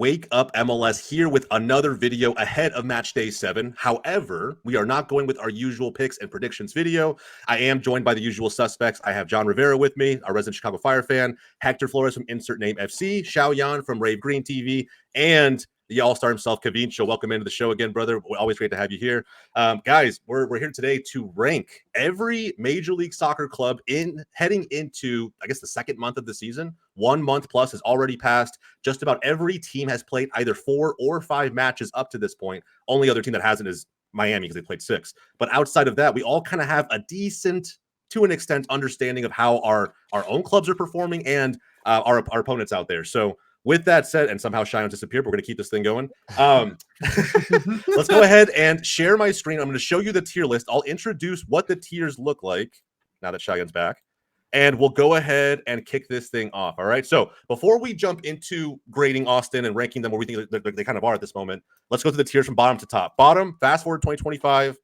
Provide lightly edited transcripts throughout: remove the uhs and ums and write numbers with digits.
Wake Up MLS here with another video ahead of match day 7. However, we are not going with our usual picks and predictions video. I am joined by the usual suspects. I have John Rivera with me, our resident Chicago Fire fan, Hector Flores from Insert Name FC, Xiao Yan from Rave Green TV, and the all-star himself, Kavincho. Welcome into the show again, brother. Always great to have you here. Guys, we're here today to rank every Major League Soccer club heading into, I guess, the second month of the season. 1 month plus has already passed. Just about every team has played either 4 or 5 matches up to this point. Only other team that hasn't is Miami because they played 6. But outside of that, we all kind of have a decent, to an extent, understanding of how our own clubs are performing and our opponents out there. So with that said, and somehow Cheyenne disappeared, but we're going to keep this thing going. Let's go ahead and share my screen. I'm going to show you the tier list. I'll introduce what the tiers look like now that Cheyenne's back. And we'll go ahead and kick this thing off. All right. So before we jump into grading Austin and ranking them where we think they kind of are at this moment, let's go through the tiers from bottom to top. Bottom, fast forward 2025,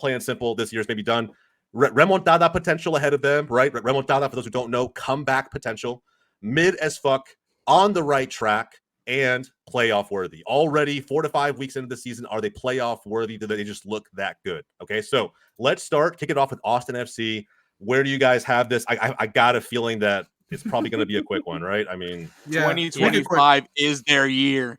plain and simple. This year's maybe done. Remontada potential ahead of them, right? Remontada, for those who don't know, comeback potential. Mid as fuck. On the right track and playoff worthy. Already 4 to 5 weeks into the season, are they playoff worthy? Do they just look that good? Okay, so let's kick it off with Austin FC. Where do you guys have this? I got a feeling that it's probably going to be a quick one, right? I mean, 2025 is their year.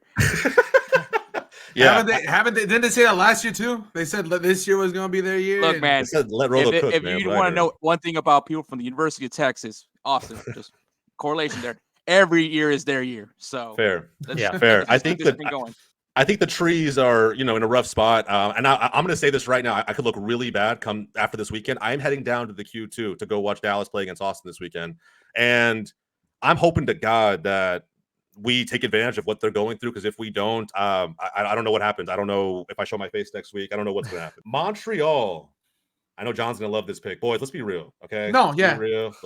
Yeah, didn't they say that last year too? They said this year was going to be their year. Look, man, if you want to know one thing about people from the University of Texas, Austin, just correlation there. Every year is their year. So fair. Fair. I think the trees are, in a rough spot. And I'm going to say this right now. I could look really bad come after this weekend. I am heading down to the Q2 to go watch Dallas play against Austin this weekend. And I'm hoping to God that we take advantage of what they're going through, because if we don't, I don't know what happens. I don't know if I show my face next week. I don't know what's going to happen. Montreal. I know John's going to love this pick. Boys, let's be real, okay? Let's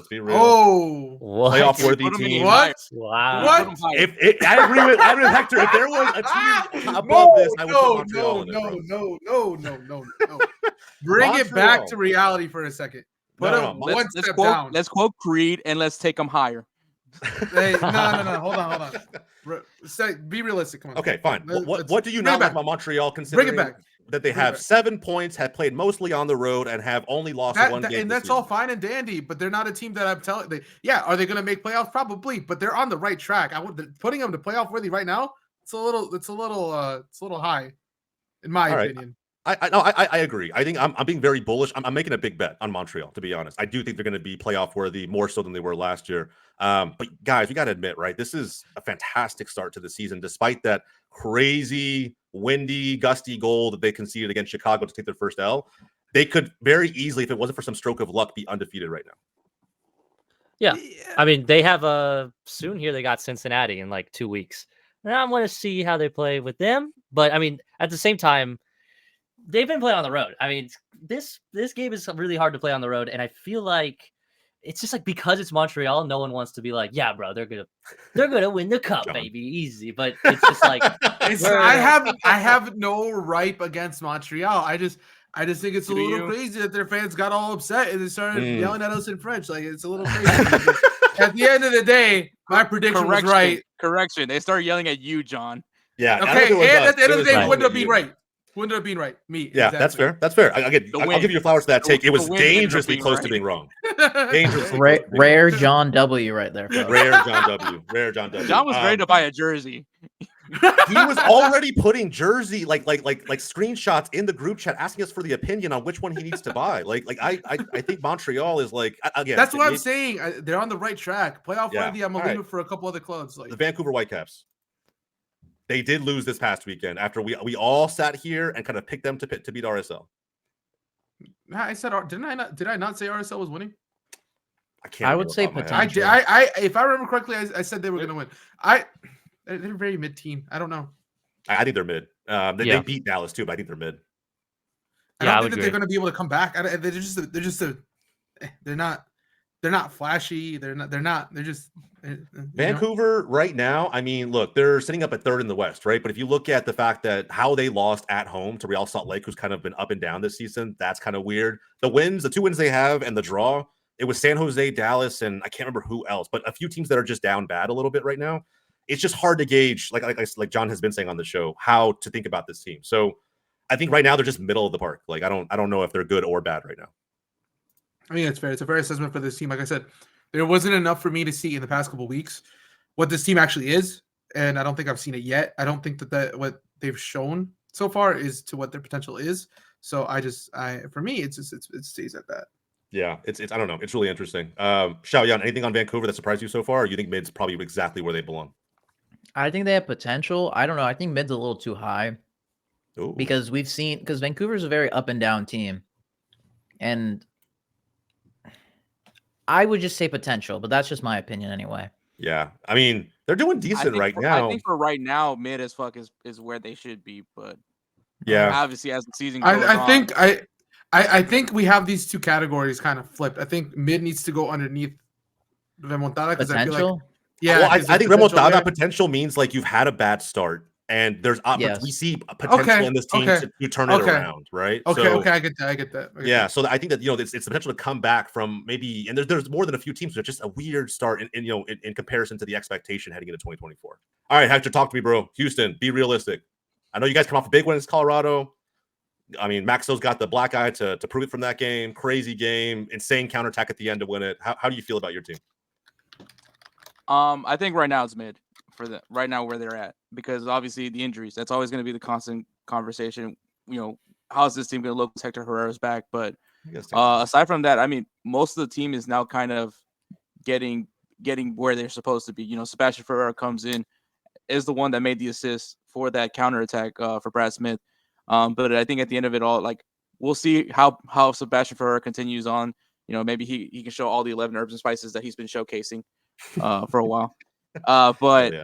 be real. Oh. Playoff-worthy team. What? Wow. What? I agree with Hector. If there was a team above this, I would put Montreal in it. No. Bring it back to reality for a second. One step down. Let's quote Creed and let's take them higher. Hey, no. Hold on. Be realistic. Come on. Okay, fine. What do you not like about Montreal, considering bring it back. That they have 7 points, have played mostly on the road, and have only lost one game? And that's all fine and dandy, but they're not a team that I'm telling. Are they going to make playoffs? Probably, but they're on the right track. Putting them to playoff worthy right now. It's a little high, in my opinion. I agree. I think I'm being very bullish. I'm making a big bet on Montreal, to be honest. I do think they're going to be playoff worthy more so than they were last year. But guys, we got to admit, right? This is a fantastic start to the season, despite that crazy, windy, gusty goal that they conceded against Chicago to take their first L. They could very easily, if it wasn't for some stroke of luck, be undefeated right now. Yeah. I mean, they have soon here. They got Cincinnati in like 2 weeks. And I want to see how they play with them. But I mean, at the same time, they've been playing on the road. I mean, this game is really hard to play on the road, and I feel like it's just like, because it's Montreal, no one wants to be like, yeah, bro, they're gonna win the cup, baby, easy. But it's just like I have no ripe against Montreal. I just think it's a little crazy that their fans got all upset and they started yelling at us in French. Like, it's a little crazy. At the end of the day, my prediction was right. Correction. They started yelling at you, John. Yeah. Okay. And at the end of the day, wouldn't have been right. Wouldn't have been right. Me. Yeah, exactly. That's fair. I'll give you flowers for that take. It was dangerously close to being wrong. Rare John W. right there. Rare John W. John was ready to buy a jersey. He was already putting jersey like screenshots in the group chat, asking us for the opinion on which one he needs to buy. I think Montreal is like, again. That's what I'm saying. They're on the right track. Playoff worthy. I'm a leader for a couple other clubs. The Vancouver Whitecaps. They did lose this past weekend after we all sat here and kind of picked them to beat RSL. I said, did I not say RSL was winning? I would say potential. If I remember correctly, I said they were going to win. They're very mid team. I don't know. I think they're mid. They beat Dallas too, but I think they're mid. I don't think that they're going to be able to come back. They're not flashy. They're just Vancouver right now. I mean, look, they're sitting up at 3rd in the West, right? But if you look at the fact that how they lost at home to Real Salt Lake, who's kind of been up and down this season, that's kind of weird. The 2 wins they have and the draw, it was San Jose, Dallas, and I can't remember who else, but a few teams that are just down bad a little bit right now. it's just hard to gauge, like John has been saying on the show, how to think about this team. So I think right now they're just middle of the park. Like I don't know if they're good or bad right now. I mean, it's fair. It's a fair assessment for this team. Like I said, there wasn't enough for me to see in the past couple of weeks what this team actually is, and I don't think I've seen it yet. I don't think that what they've shown so far is to what their potential is. So for me, it stays at that. Yeah, it's I don't know. It's really interesting. Xiaoyan, anything on Vancouver that surprised you so far, or you think mid's probably exactly where they belong? I think they have potential. I don't know. I think mid's a little too high. Ooh. Because Vancouver's a very up and down team. And I would just say potential, but that's just my opinion anyway. Yeah. I mean, they're doing decent right now. I think for right now, mid as fuck is where they should be, but yeah, obviously as the season goes I think we have these two categories kind of flipped. I think mid needs to go underneath remontada because I feel like well, I think remontada potential means like you've had a bad start and there's we see potential in this team to turn it around, right? Okay, I get that. Yeah, so I think that it's the potential to come back from maybe, and there's more than a few teams, but just a weird start in comparison to the expectation heading into 2024. All right, Hector, talk to me, bro. Houston, be realistic. I know you guys come off a big win against Colorado. I mean, Maxo's got the black eye to prove it from that game. Crazy game, insane counterattack at the end to win it. How do you feel about your team? I think right now it's mid for right now where they're at, because obviously the injuries, that's always going to be the constant conversation. How's this team going to look with Hector Herrera's back? But aside from that, I mean, most of the team is now kind of getting where they're supposed to be. Sebastian Ferreira comes in, is the one that made the assist for that counterattack for Brad Smith. But I think at the end of it all, like, we'll see how Sebastian Ferreira continues on. Maybe he can show all the 11 herbs and spices that he's been showcasing for a while. But yeah.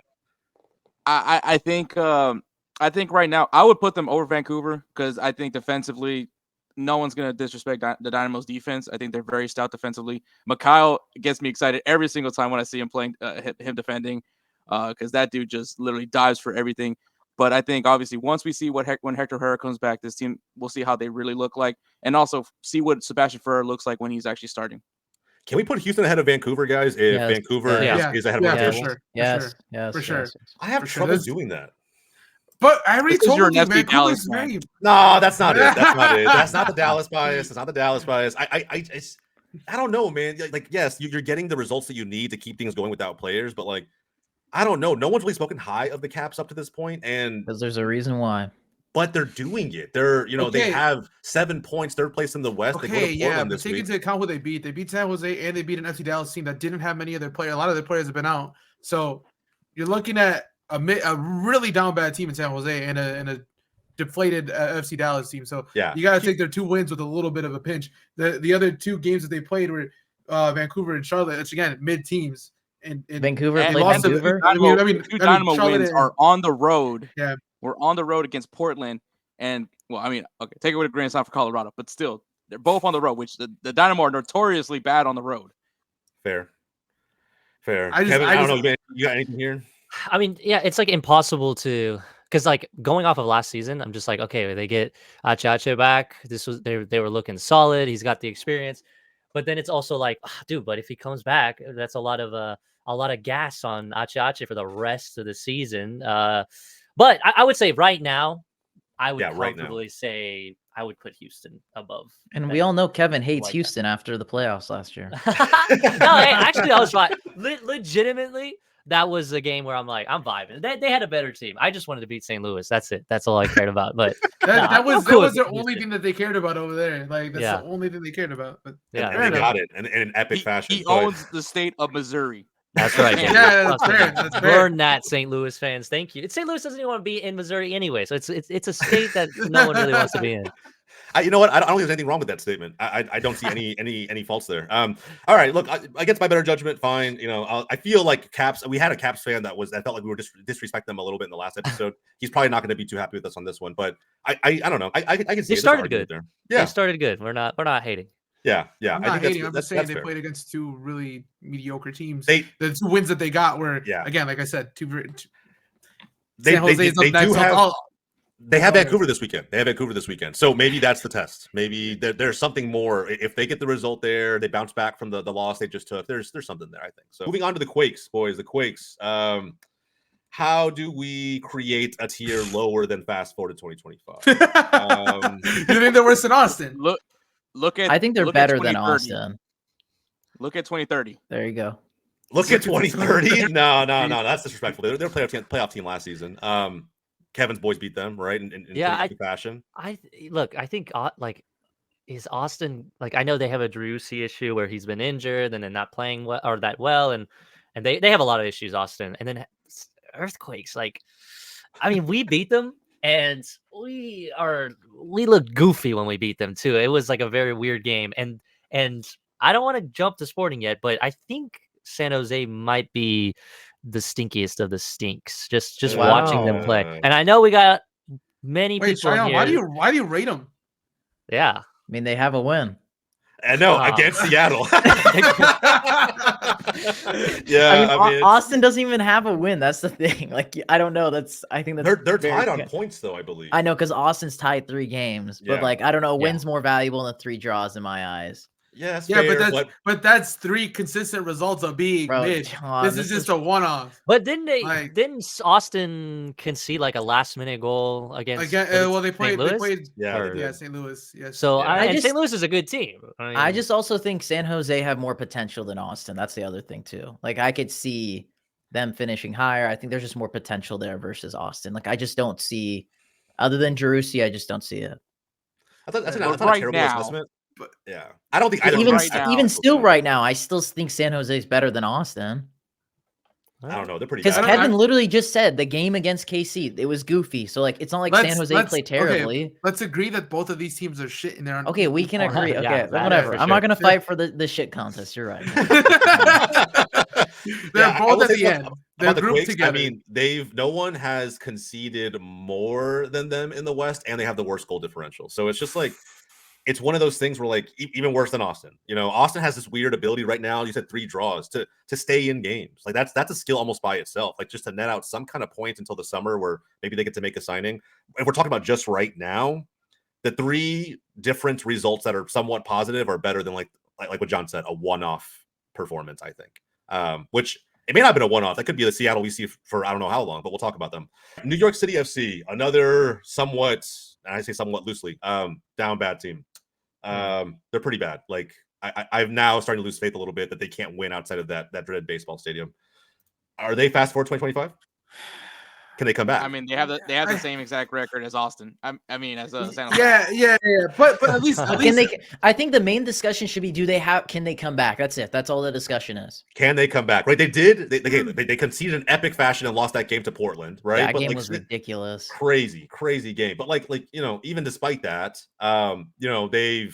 I think right now I would put them over Vancouver, because I think defensively no one's going to disrespect the Dynamo's defense. I think they're very stout defensively. Mikhail gets me excited every single time when I see him playing, him defending, because that dude just literally dives for everything. But I think obviously once we see when Hector Herrera comes back, this team, we'll see how they really look like, and also see what Sebastian Ferreira looks like when he's actually starting. Can we put Houston ahead of Vancouver, guys? If Vancouver is ahead of our table? Yes, for sure. I have trouble doing that. But I already told you Vancouver's great. No, that's not it. That's not it. That's not the Dallas bias. It's not the Dallas bias. I don't know, man. Like, yes, you're getting the results that you need to keep things going without players, but like, I don't know. No one's really spoken high of the Caps up to this point, and because there's a reason why. But they're doing it. They're, they have 7 points, third place in the West. Okay, they go to Portland but take into account who they beat. They beat San Jose, and they beat an FC Dallas team that didn't have many other players. A lot of their players have been out. So you're looking at a really down bad team in San Jose and a deflated FC Dallas team. So you got to take their 2 wins with a little bit of a pinch. The other 2 games that they played were Vancouver and Charlotte. It's again mid teams. And Vancouver played Vancouver. Dynamo wins are on the road. Yeah, we're on the road against Portland, and take it with a grain of salt for Colorado, but still, they're both on the road, which the Dynamo are notoriously bad on the road. Fair. Kevin, I don't know. You got anything here? I mean, yeah, it's like impossible to, because like going off of last season, I'm just like, okay, they get Achache back. They were looking solid. He's got the experience, but then it's also like, dude, but if he comes back, that's a lot of gas on Achache for the rest of the season. But I would say right now, I would comfortably say I would put Houston above. And we all know Kevin hates Houston after the playoffs last year. No, actually, I was fine. Legitimately, that was a game where I'm like, I'm vibing. They had a better team. I just wanted to beat St. Louis. That's it. That's all I cared about. But that was the only thing that they cared about over there. Like that's the only thing they cared about. But and they got it in an epic fashion. He owns the state of Missouri. That's right. That's fair. Burn that, St. Louis fans. Thank you. St. Louis doesn't even want to be in Missouri anyway, so it's a state that no one really wants to be in. You know what? I don't think there's anything wrong with that statement. I don't see any faults there. All right, look, against my better judgment, fine. I feel like Caps. We had a Caps fan that felt like we were just disrespecting them a little bit in the last episode. He's probably not going to be too happy with us on this one, but I don't know. I can see they started good. There. Yeah, they started good. We're not hating. Yeah. I'm not hating. I'm just saying they played against 2 really mediocre teams. The 2 wins that they got were, again, like I said, 2. San Jose is up next. They have Vancouver this weekend. So maybe that's the test. Maybe there's something more. If they get the result there, they bounce back from the loss they just took. There's something there, I think. So moving on to the Quakes, boys. The Quakes. how do we create a tier lower than fast forward to 2025? You think they're worse than Austin? Look at. I think they're look better at than 2030. Austin. Look at 2030. There you go. Look at 2030. No, that's disrespectful. They're a playoff team last season. Kevin's boys beat them, right? In pretty fashion. I think is Austin, like, I know they have a Driussi issue where he's been injured and then not playing well or that well, and they have a lot of issues, Austin. And then Earthquakes, like, I mean, we beat them and we looked goofy when we beat them too. It was like a very weird game, and I don't want to jump to Sporting yet, but I think San Jose might be the stinkiest of the stinks. Just watching them play, and I know we got many people. Cheyenne, here. why do you rate them? Yeah. I mean, they have a win. I know, against Seattle. Yeah, I mean, Austin doesn't even have a win. That's the thing. Like, I don't know. I think that's they're tied on points, though. I believe. I know, because Austin's tied 3 games, but like, I don't know. Win's more valuable than 3 draws in my eyes. Yeah, fair, but that's 3 consistent results of being mid. This is just a one-off. But didn't Austin concede like a last-minute goal against? They played St. Louis. Yes. So St. Louis is a good team. I just also think San Jose have more potential than Austin. That's the other thing too. Like, I could see them finishing higher. I think there's just more potential there versus Austin. Like, I just don't see, other than Driussi, I just don't see it. I thought that's not a terrible assessment. But yeah, I don't think even still right now, I still think San Jose is better than Austin. I don't know. They're pretty. Because Kevin literally just said the game against KC, it was goofy. So like, it's not like San Jose played terribly. Okay, let's agree that both of these teams are shit in their own. Okay, we can agree. Okay, whatever. I'm not gonna fight for the shit contest. You're right. They're both at the end. They're grouped together. I mean, no one has conceded more than them in the West, and they have the worst goal differential. So it's just like, it's one of those things where, like, even worse than Austin. You know, Austin has this weird ability right now. You said 3 draws to stay in games. Like, that's a skill almost by itself. Like, just to net out some kind of points until the summer where maybe they get to make a signing. If we're talking about just right now, the 3 different results that are somewhat positive are better than like what John said, a one-off performance, I think. Which it may not have been a one-off. That could be the Seattle we see for I don't know how long, but we'll talk about them. New York City FC, another somewhat, and I say somewhat loosely, down bad team. They're pretty bad. Like, I've now starting to lose faith a little bit that they can't win outside of that dreaded baseball stadium. Are they fast forward 2025? Can they come back? I mean, they have the same exact record as Austin. I mean, as a San Jose. Yeah. But at least can they? I think the main discussion should be: can they come back? That's it. That's all the discussion is. Can they come back? Right? They did. They conceded in epic fashion and lost that game to Portland. Right? Yeah, that game was ridiculous. Crazy game. But like even despite that, they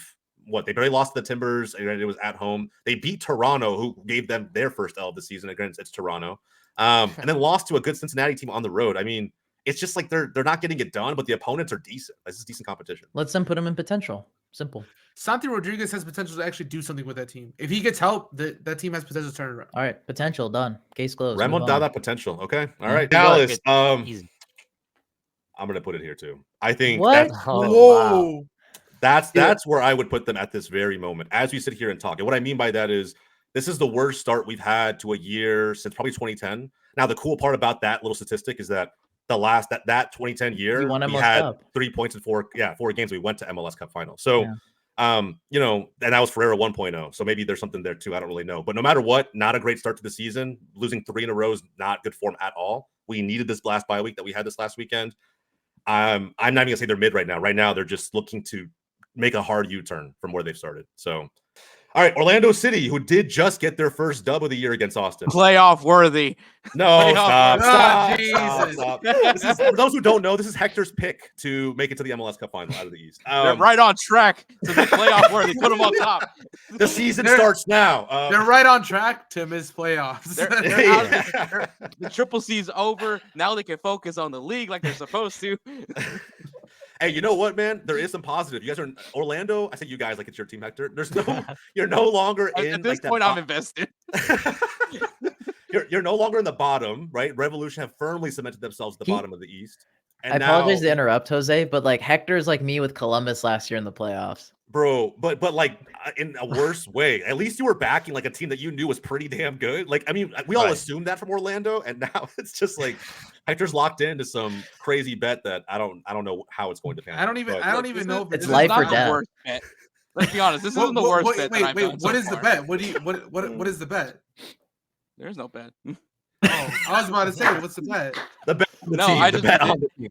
barely lost to the Timbers. It was at home. They beat Toronto, who gave them their first L of the season. Again, it's Toronto. And then lost to a good Cincinnati team on the road. I mean, it's just like they're not getting it done, but the opponents are decent. This is decent competition. Let's put them in potential. Simple. Santi Rodriguez has potential to actually do something with that team. If he gets help, that team has potential to turn around. All right, potential done. Case closed. Remontada potential. Okay. All right. Dallas. I'm gonna put it here too. I think what? Whoa. That's where I would put them at this very moment as we sit here and talk. And what I mean by that is, this is the worst start we've had to a year since probably 2010. Now, the cool part about that little statistic is that that 2010 year, we had 3 points in 4 games. We went to MLS Cup final. So, and that was Ferreira 1.0. So maybe there's something there too. I don't really know. But no matter what, not a great start to the season. Losing 3 in a row is not good form at all. We needed this last bye week that we had this last weekend. I'm not even gonna say they're mid right now. Right now, they're just looking to make a hard U-turn from where they've started. So. All right, Orlando City, who did just get their first dub of the year against Austin. Playoff worthy. No, stop. Jesus. For those who don't know, this is Hector's pick to make it to the MLS Cup final out of the East. They're right on track to be playoff worthy. Put them on top. The season starts now. They're right on track to miss playoffs. The Triple C's over. Now they can focus on the league like they're supposed to. Hey, you know what, man? There is some positive. You guys are in Orlando. I say you guys like it's your team, Hector. You're no longer in. At this point, I'm invested. You're no longer in the bottom, right? Revolution have firmly cemented themselves at the bottom of the East. And I apologize to interrupt, Jose, but like Hector is like me with Columbus last year in the playoffs. Bro, but like in a worse way. At least you were backing like a team that you knew was pretty damn good. Like, I mean, we all assumed that from Orlando, and now it's just like Hector's locked into some crazy bet that I don't know how it's going to pan out. I don't even know if it's life or death. Worst bet. Let's be honest. This isn't the worst bet. Wait, what is the bet? What is the bet? There's no bet. Oh, I was about to say, what's the bet? The bet on the No, team. I The just bet on the team.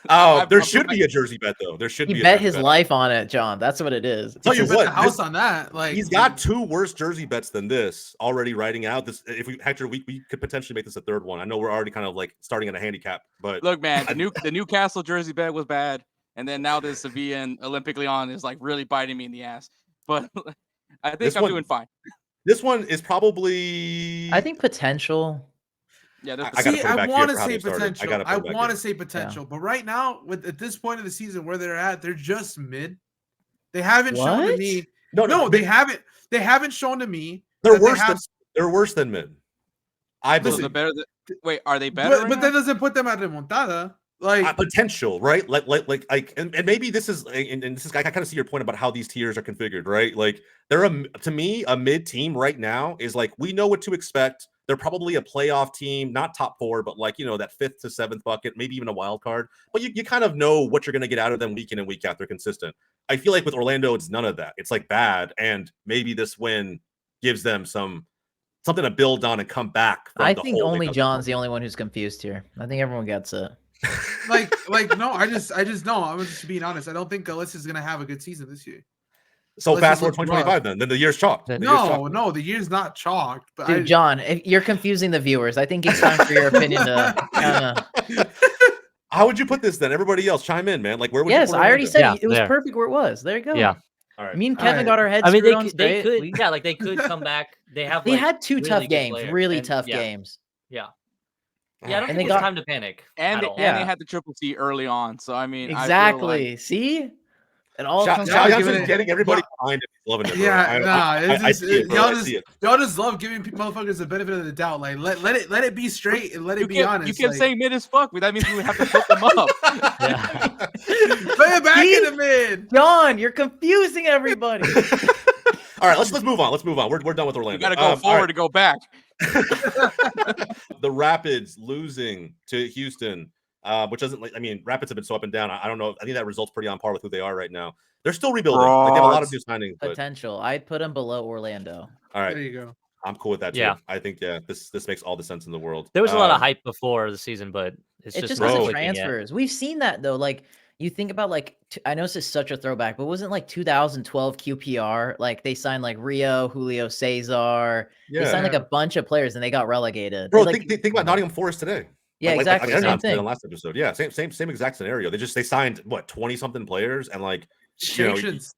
Oh, there should be a jersey bet though. There should be. He bet his life on it, John. That's what it is. Tell you what, the house on that. Like he's got 2 worse jersey bets than this already writing out. This, if we Hector, we could potentially make this a third one. I know we're already kind of like starting at a handicap, but look, man, the Newcastle jersey bet was bad, and then now this Sevilla and Olympic Lyon is like really biting me in the ass. But I think I'm doing fine. This one is probably. I think potential. Yeah, I want to say potential. I want to say potential, but right now, at this point of the season where they're at, they're just mid. They haven't shown to me. No, they haven't. They haven't shown to me. They're worse. They're worse than mid. I believe. Wait, are they better? But that doesn't put them at remontada. Like potential, right? Like, and maybe this is, and this is, I kind of see your point about how these tiers are configured, right? Like, they're to me, a mid team right now is like, we know what to expect. They're probably a playoff team, not top 4, but like, that 5th to 7th bucket, maybe even a wild card. But you kind of know what you're going to get out of them week in and week out. They're consistent. I feel like with Orlando, it's none of that. It's like bad, and maybe this win gives them something to build on and come back. I think only John's the only one who's confused here. I think everyone gets it. No, I just know. I'm just being honest. I don't think Alyssa is gonna have a good season this year. So fast forward 2025, then the year's chalked. No, the year's not chalked. But dude, John, if you're confusing the viewers, I think it's time for your opinion to. How would you put this then? Everybody else, chime in, man. Like, where would yes, you I already said it was perfect where it was. There you go. Yeah. All right. Me and Kevin got our heads. I mean, they could, like they could come back. They had 2 really tough games, really tough games. Yeah. Yeah, I don't think they it was time to panic. And they had the triple C early on. So, I mean, exactly. See? It all comes down to getting everybody behind it. Loving it. Yeah, I see it, bro. y'all just love giving motherfuckers the benefit of the doubt. Like, let it be straight and let it be honest. You kept saying mid as fuck. That means we would have to put them up. Play it back in the mid. John, you're confusing everybody. All right, let's move on. We're done with Orlando. You got to go forward to go back. The Rapids losing to Houston, which doesn't. I mean, Rapids have been so up and down. I don't know. I think that result's pretty on par with who they are right now. They're still rebuilding. Like, they have a lot of new signings. Potential. I'd put them below Orlando. All right, there you go. I'm cool with that too. Yeah. I think this makes all the sense in the world. There was a lot of hype before the season, but it's just not transfers. We've seen that though. Like, you think about I know this is such a throwback, but wasn't like 2012 QPR? Like, they signed like Rio, Julio Cesar. Yeah. They signed like a bunch of players and they got relegated. Bro, think about Nottingham Forest today. Yeah, exactly. Same thing. Last episode. Yeah, same exact scenario. They signed what 20-something players and like sanctions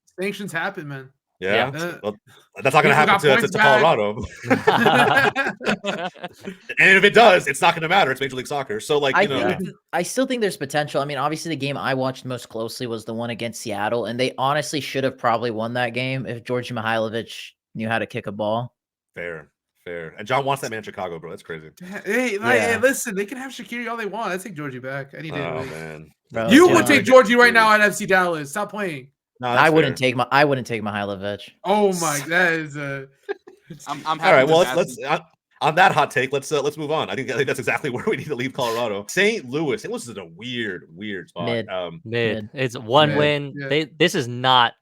happen, man. Yeah. Well, that's not going to happen to Colorado. And if it does, it's not going to matter. It's Major League Soccer. So, like, I still think there's potential. I mean, obviously, the game I watched most closely was the one against Seattle, and they honestly should have probably won that game if Georgi Mihailovic knew how to kick a ball. Fair. And John wants that man in Chicago, bro. That's crazy. Hey, listen, they can have Shaqiri all they want. I take Georgie back. Any day. Oh, man. Bro, you would take Georgie right now at FC Dallas. Stop playing. No, I wouldn't take Mihailovic. Oh my, that is I'm all right. Well, let's on that hot take. Let's move on. I think that's exactly where we need to leave Colorado. St. Louis. St. Louis is a weird spot. Mid. It's one win. Yeah. This is not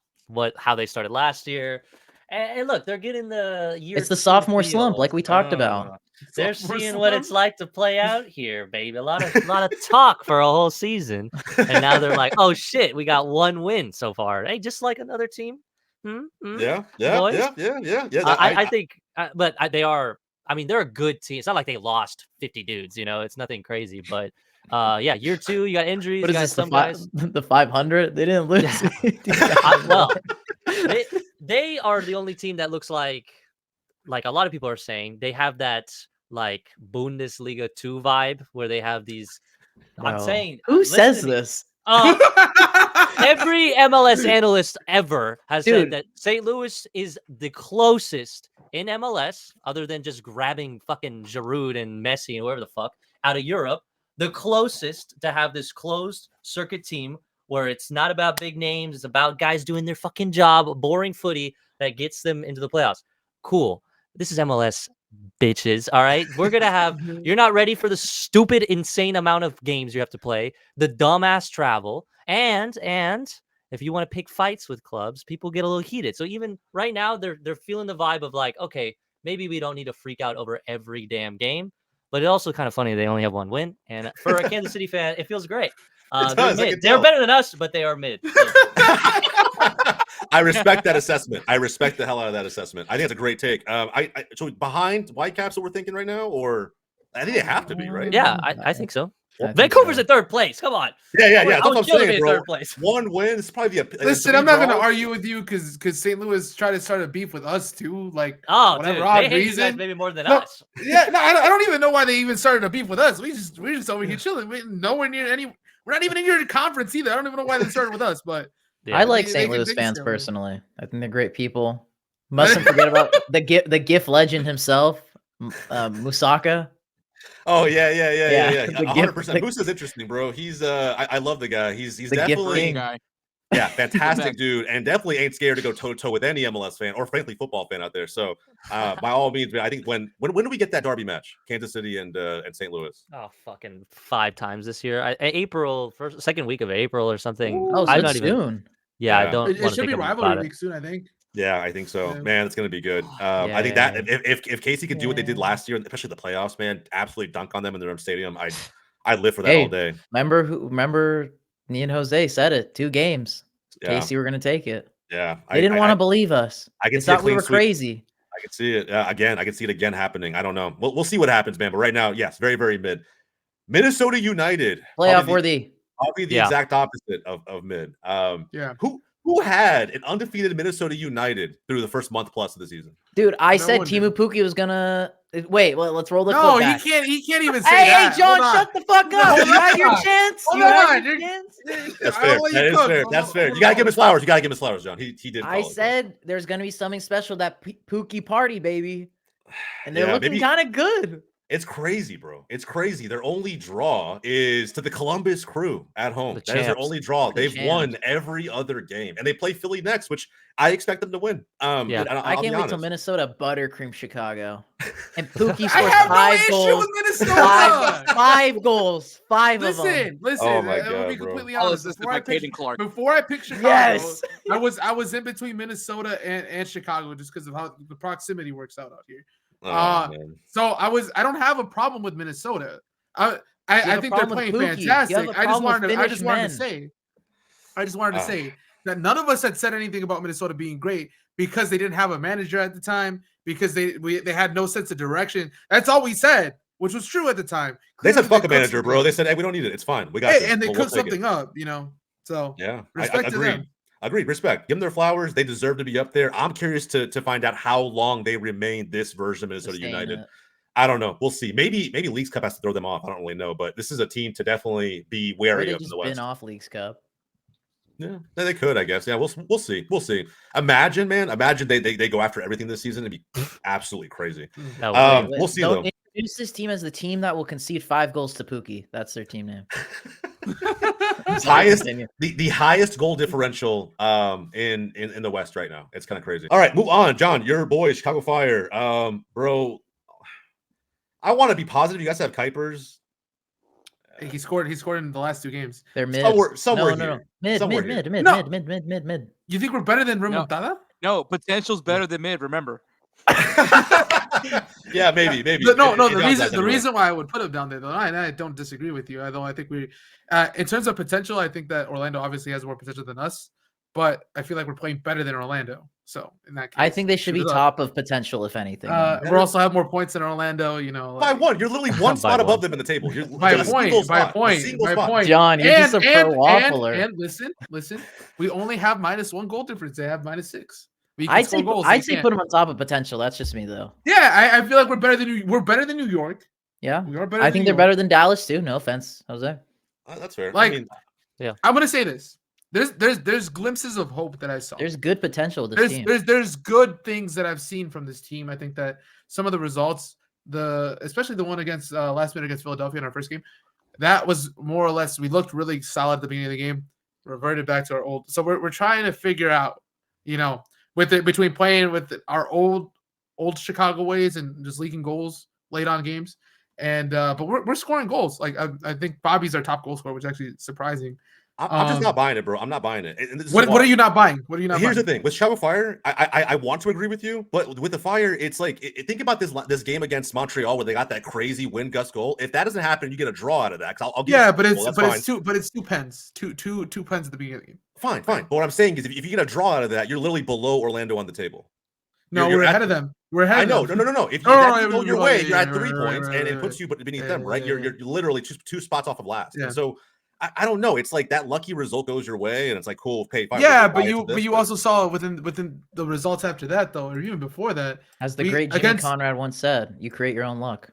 how they started last year. And look, they're getting the year. It's the sophomore slump, like we talked about. They're seeing what it's like to play out here, baby. A lot of talk for a whole season, and now they're like, "Oh shit, we got one win so far." Hey, just like another team. Yeah. I think, but they are. I mean, they're a good team. It's not like they lost 50 dudes. It's nothing crazy. But year 2, you got injuries. What is this? The 500? They didn't lose. Well, they are the only team that looks like a lot of people are saying they have that like Bundesliga 2 vibe where they have these. Bro. I'm saying, who says this? Every MLS analyst ever has said that St. Louis is the closest in MLS, other than just grabbing fucking Giroud and Messi and whoever the fuck out of Europe, the closest to have this closed circuit team where it's not about big names. It's about guys doing their fucking job, boring footy that gets them into the playoffs. Cool. This is MLS, bitches. All right. We're going to have, you're not ready for the stupid, insane amount of games you have to play, the dumbass travel. And if you want to pick fights with clubs, people get a little heated. So even right now, they're feeling the vibe of like, okay, maybe we don't need to freak out over every damn game. But it's also kind of funny they only have one win. And for a Kansas City fan, it feels great. They're mid. They're better than us, but they are mid. So. I respect that assessment. I respect the hell out of that assessment. I think it's a great take. So behind Whitecaps that we're thinking right now, or I think they have to be, right? Yeah, I think so. Well, Vancouver's in third place. Come on. Yeah. That's what I'm saying, bro. Third place. One win is probably Listen, I'm not going to argue with you because St. Louis tried to start a beef with us too. Like, whatever odd reason. You guys maybe more than us. Yeah, no, I don't even know why they even started a beef with us. We're just over here chilling. We're nowhere near any. We're not even in your conference either. I don't even know why they started with us, but. I like St. Louis fans personally. I think they're great people. Mustn't forget about the GIF legend himself, Musaka. Oh yeah. 100%. Musa's interesting, bro. He's I love the guy. He's definitely guy. Yeah, fantastic dude, and definitely ain't scared to go toe to toe with any MLS fan or frankly football fan out there. So by all means, man, I think when do we get that derby match, Kansas City and St. Louis? Oh, fucking 5 times this year. April, second week of April or something. Ooh, I'm not even. Soon. Yeah, I don't. It should be rivalry week soon, I think. Yeah, I think so. Yeah. Man, it's gonna be good. I think that if Casey could do what they did last year, especially the playoffs, man, absolutely dunk on them in their own stadium. I live for that all day. Remember me and Jose said it. 2 games. Casey, we're gonna take it. Yeah, they didn't want to believe us. I they thought we were crazy. I can see it again. I can see it again happening. I don't know. We'll see what happens, man. But right now, yes, very very mid. Minnesota United, playoff worthy. Probably the exact opposite of mid. Who had an undefeated Minnesota United through the first month plus of the season? Dude, I said Timu Pukki was gonna wait. Well, let's roll the clip. No, he can't even say that. Hey, John, shut the fuck up. You had your chance. That's fair. That is fair. That's fair. You gotta give him his flowers. You gotta give him his flowers, John. He did. I said there's gonna be something special, that Pukki party, baby, and they're looking kind of good. It's crazy, bro. It's crazy. Their only draw is to the Columbus Crew at home. That is their only draw. They've won every other game, and they play Philly next, which I expect them to win. I can't wait till Minnesota buttercream Chicago, and Pukki scores I have 5 no goals. issue with Minnesota. 5 goals, 5 of them. Listen. Oh my God, I'll be completely honest. Before I picked Chicago, I was in between Minnesota and Chicago just because of how the proximity works out here. So I don't have a problem with Minnesota. I think they're playing fantastic. I just wanted to say that none of us had said anything about Minnesota being great because they didn't have a manager at the time, because they had no sense of direction. That's all we said, which was true at the time. They said fuck a manager, bro. They said, hey, we don't need it. It's fine. We got it. And they cooked something up, So yeah, respect to them. Agreed. Respect. Give them their flowers. They deserve to be up there. I'm curious to find out how long they remain this version of Minnesota United. I don't know. We'll see. Maybe Leagues Cup has to throw them off. I don't really know, but this is a team to definitely be wary of in the West. Been off Leagues Cup. Yeah, they could, I guess. Yeah, we'll see. Imagine they go after everything this season. It'd be absolutely crazy. We'll see though. Introduce this team as the team that will concede 5 goals to Pukki. That's their team name. The highest goal differential in the West right now. It's kind of crazy. All right, move on. John, your boy, Chicago Fire. Bro, I want to be positive. You guys have Kuipers. He scored in the last 2 games. They're mid. Somewhere no. Mid. Mid. You think we're better than Remontada? No, potential's better than mid, remember. Yeah, maybe. The reason why I would put him down there, though, I don't disagree with you. Although I think we, in terms of potential, I think that Orlando obviously has more potential than us, but I feel like we're playing better than Orlando. So in that case, I think they should be top of potential, if anything. We also have more points than Orlando. By one, you're literally one spot above them in the table. You're by a point. John, you're just a pro waffler. And listen, we only have -1 goal difference. They have -6. I'd say put them on top of potential. That's just me, though. Yeah, I feel like we're better than New York. Yeah, we are better. I think they're better than Dallas too. No offense, Jose. That's fair. I'm gonna say this. There's glimpses of hope that I saw. There's good potential with this team. There's good things that I've seen from this team. I think that some of the results, especially the one against last minute against Philadelphia in our first game, that was more or less, we looked really solid at the beginning of the game. reverted back to our old. So we're trying to figure out, between playing with our old Chicago ways and just leaking goals late on games, and but we're scoring goals. Like I think Bobby's our top goal scorer, which is actually surprising. I'm just not buying it, bro. I'm not buying it. And what are you not buying? What are you not Here's buying? the thing. With Chicago Fire, I want to agree with you, but with the Fire, it's like, think about this game against Montreal where they got that crazy wind gust goal. If that doesn't happen, you get a draw out of that. I'll give it's two pens. Two pens at the beginning of the game. Fine. But what I'm saying is if you get a draw out of that, you're literally below Orlando on the table. No, we're ahead of them. We're ahead of them. No. If you go your way, you're at 3 points, and it puts you beneath them, right? You're literally two spots off of last. Yeah. And so I don't know. It's like that lucky result goes your way, and it's like, cool, fine. Yeah, but you also saw within the results after that, though, or even before that. As the great Jimmy Conrad once said, you create your own luck.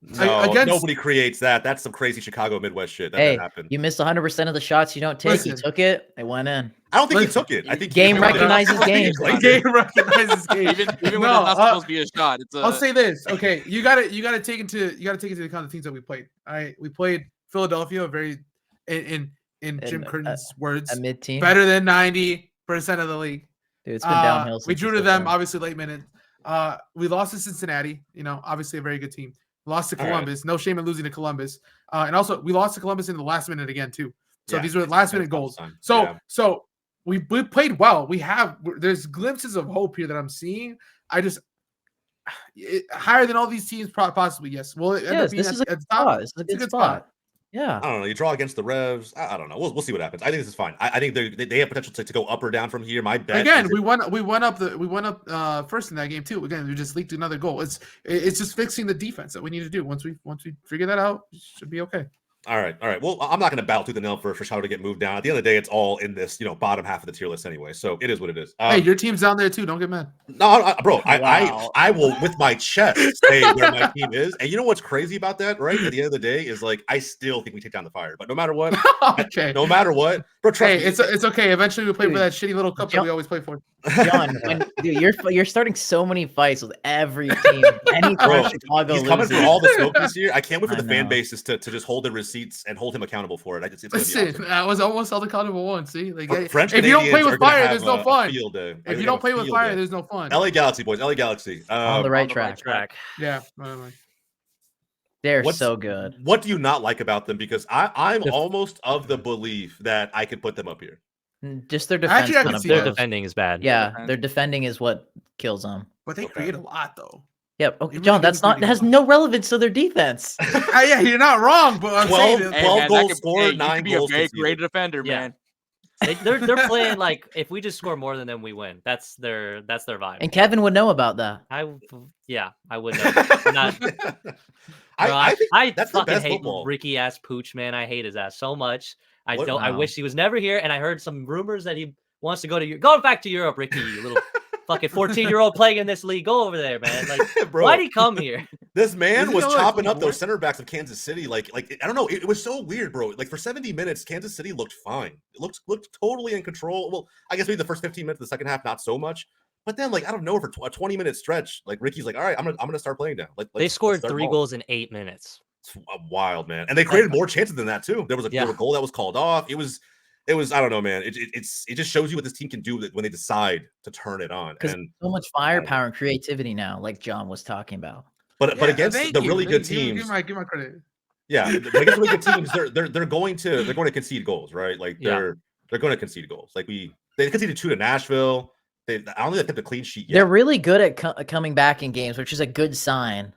No, nobody creates that. That's some crazy Chicago Midwest shit. That happened. You missed 100% of the shots you don't take. Listen, you took it. It went in. I don't think he took it. I think game recognizes game. Game recognizes game. Even when it's not supposed to be a shot, I'll say this. Okay, you got to take into account the teams that we played. All right, we played Philadelphia, a very in Jim Curtin's words, a mid team, better than 90% of the league. Dude, it's been downhill. We drew to them, obviously late minute. We lost to Cincinnati. Obviously a very good team. Lost to Columbus. No shame in losing to Columbus. And also we lost to Columbus in the last minute again too. So these were last minute goals. So we played well. There's glimpses of hope here that I'm seeing. Higher than all these teams possibly. Yes. Well, this is a good spot. Yeah. I don't know. You draw against the Revs. I don't know. We'll see what happens. I think this is fine. I think they have potential to go up or down from here. My bet. Again, we went up first in that game too. Again, we just leaked another goal. It's just fixing the defense that we need to do. Once we figure that out, it should be okay. All right. Well, I'm not going to battle through the nail for Chicago to get moved down. At the end of the day, it's all in this, bottom half of the tier list anyway. So it is what it is. Hey, your team's down there too. Don't get mad. No, bro. I will with my chest say where my team is. And you know what's crazy about that, right? At the end of the day, is like I still think we take down the Fire. But no matter what, okay. No matter what, bro. Trust me. It's okay. Eventually, we play for that shitty little cup that we always play for. John, you're starting so many fights with every team. Anytime Chicago he's coming for all the smoke this year. I can't wait for the fan bases to just hold the receipts and hold him accountable for it. It's Listen, awesome. I was almost held accountable once. See, like French if you don't play with Fire, there's no fun. If you don't play with Fire, there's no fun. LA Galaxy, boys. LA Galaxy. On the right track. Yeah. They're so good. What do you not like about them? Because I'm almost of the belief that I could put them up here. Just their defense. Their defending is bad. Yeah, their defending is what kills them. But they create a lot, though. Yeah, okay, John, that has no relevance to to their defense. Yeah, you're not wrong, but I'm 12 goals scored, 9 goals. You could be a very great defender, man. They're playing like if we just score more than them, we win. That's their vibe. And Kevin would know about that. I would know. I fucking hate Ricky ass Pooch, man. I hate his ass so much. I wish he was never here. And I heard some rumors that he wants to go back to Europe, Ricky, you little fucking 14-year-old playing in this league. Go over there, man. Like, bro, why'd he come here? This man was chopping up those center backs of Kansas City. Like I don't know. It was so weird, bro. Like for 70 minutes, Kansas City looked fine. It looked totally in control. Well, I guess maybe the first 15 minutes of the second half, not so much. But then, like, I don't know, for a 20-minute stretch, like Ricky's like, all right, I'm gonna start playing now. They scored 3 goals in 8 minutes. It's wild, man. And they created more chances than that too. There was a goal that was called off. It was I don't know, man. It just shows you what this team can do when they decide to turn it on. And so much firepower and creativity now, like John was talking about. But against the really good teams, give my credit. Yeah, against really good teams, they're going to concede goals, right? Like they're going to concede goals. Like they conceded 2 to Nashville. I don't think they kept a clean sheet yet. They're really good at coming back in games, which is a good sign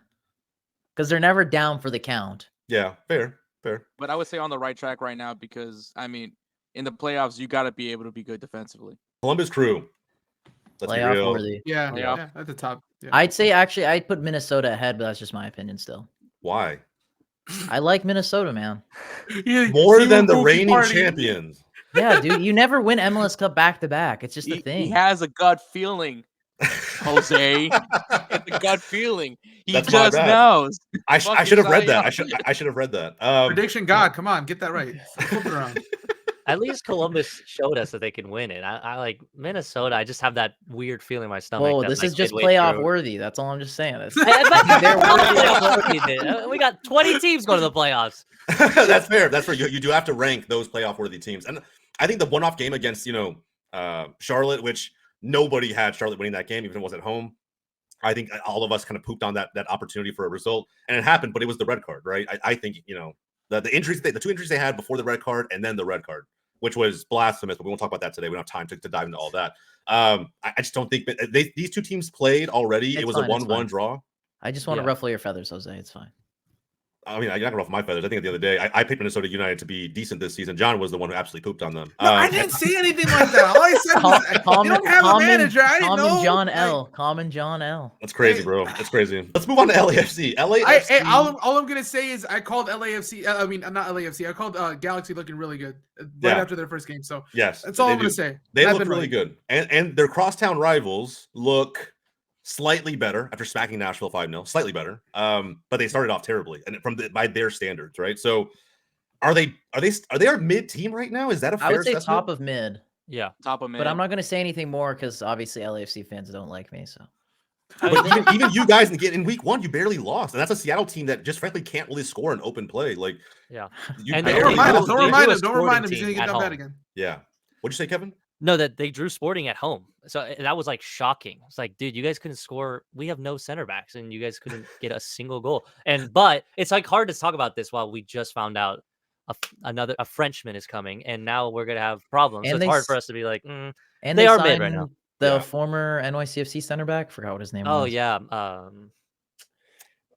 because they're never down for the count. Yeah, fair. But I would say on the right track right now because I mean, in the playoffs, you got to be able to be good defensively. Columbus Crew. Let's be real. Worthy. Yeah, at the top. Yeah. I'd say actually I'd put Minnesota ahead, but that's just my opinion still. Why? I like Minnesota, man. More than the reigning champions. Yeah, dude, you never win MLS Cup back to back. It's just a thing. He has a gut feeling, Jose. The gut feeling. He That's just knows. I should have read that. I should have read that. Prediction God, come on, get that right. Flip it around. At least Columbus showed us that they can win it. I like Minnesota. I just have that weird feeling in my stomach. Whoa, this is just playoff worthy. That's all I'm just saying. We got 20 teams going to the playoffs. That's fair. You do have to rank those playoff worthy teams. And I think the one-off game against Charlotte, which nobody had Charlotte winning that game, even if it was at home. I think all of us kind of pooped on that opportunity for a result, and it happened. But it was the red card, right? I think the injuries, the 2 injuries they had before the red card, and then the red card, which was blasphemous. But we won't talk about that today. We don't have time to dive into all that. I just don't think these two teams played already. It was a 1-1 draw. I just want to ruffle your feathers, Jose. It's fine. I mean, I'm not gonna ruffle my feathers. I think the other day I picked Minnesota United to be decent this season. John was the one who absolutely pooped on them. No, I didn't say anything like that. All I said was you don't have a manager. I didn't know. Common John L. That's crazy, bro. That's crazy. Let's move on to LAFC. LAFC. All I'm gonna say is I called LAFC. I mean, not LAFC. I called Galaxy looking really good right after their first game. So yes, that's all I'm gonna say. They look really good, and their crosstown rivals look slightly better after smacking Nashville 5-0, slightly better. But they started off terribly, and by their standards, right? So, are they our mid team right now? Is that a fair I would say assessment? top of mid. Yeah, top of mid. But I'm not going to say anything more because obviously LAFC fans don't like me. So, but even you guys in week 1, you barely lost, and that's a Seattle team that just frankly can't really score in open play. Like, yeah, don't remind him. Don't remind him. He's going to get done bad again. Yeah. What'd you say, Kevin? No, that they drew Sporting at home. So that was like shocking. It's like, dude, you guys couldn't score. We have no center backs, and you guys couldn't get a single goal. But it's like hard to talk about this while we just found out a Frenchman is coming, and now we're gonna have problems. And so it's hard for us to be like, and they are mid right now. The former NYCFC center back, forgot what his name was. Oh yeah.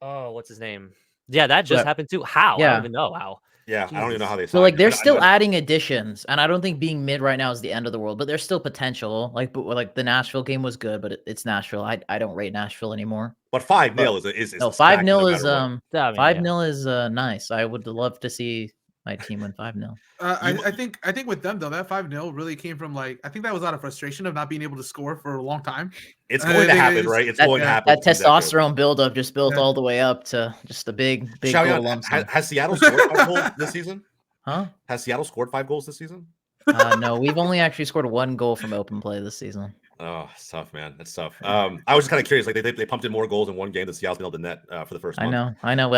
What's his name? Yeah, that just happened too. How? I don't even know how. Yeah, Jesus. I don't even know how they. So like they're still adding additions, and I don't think being mid right now is the end of the world. But there's still potential. Like the Nashville game was good, but it's Nashville. I don't rate Nashville anymore. But 5-0 is 5-0 is 5-0 is nice. I would love to see my team win 5-0. I think with them though, that 5-0 really came from I think that was out of frustration of not being able to score for a long time. It's going to happen, right? It's going to happen. That testosterone buildup just built all the way up to just a big goal lump sum. Has Seattle scored 5 goals this season? Huh? Has Seattle scored 5 goals this season? No, we've only actually scored 1 goal from open play this season. Oh, it's tough, man. It's tough. I was just kind of curious. Like they pumped in more goals in one game than Seattle's been able to net for the first month. I know.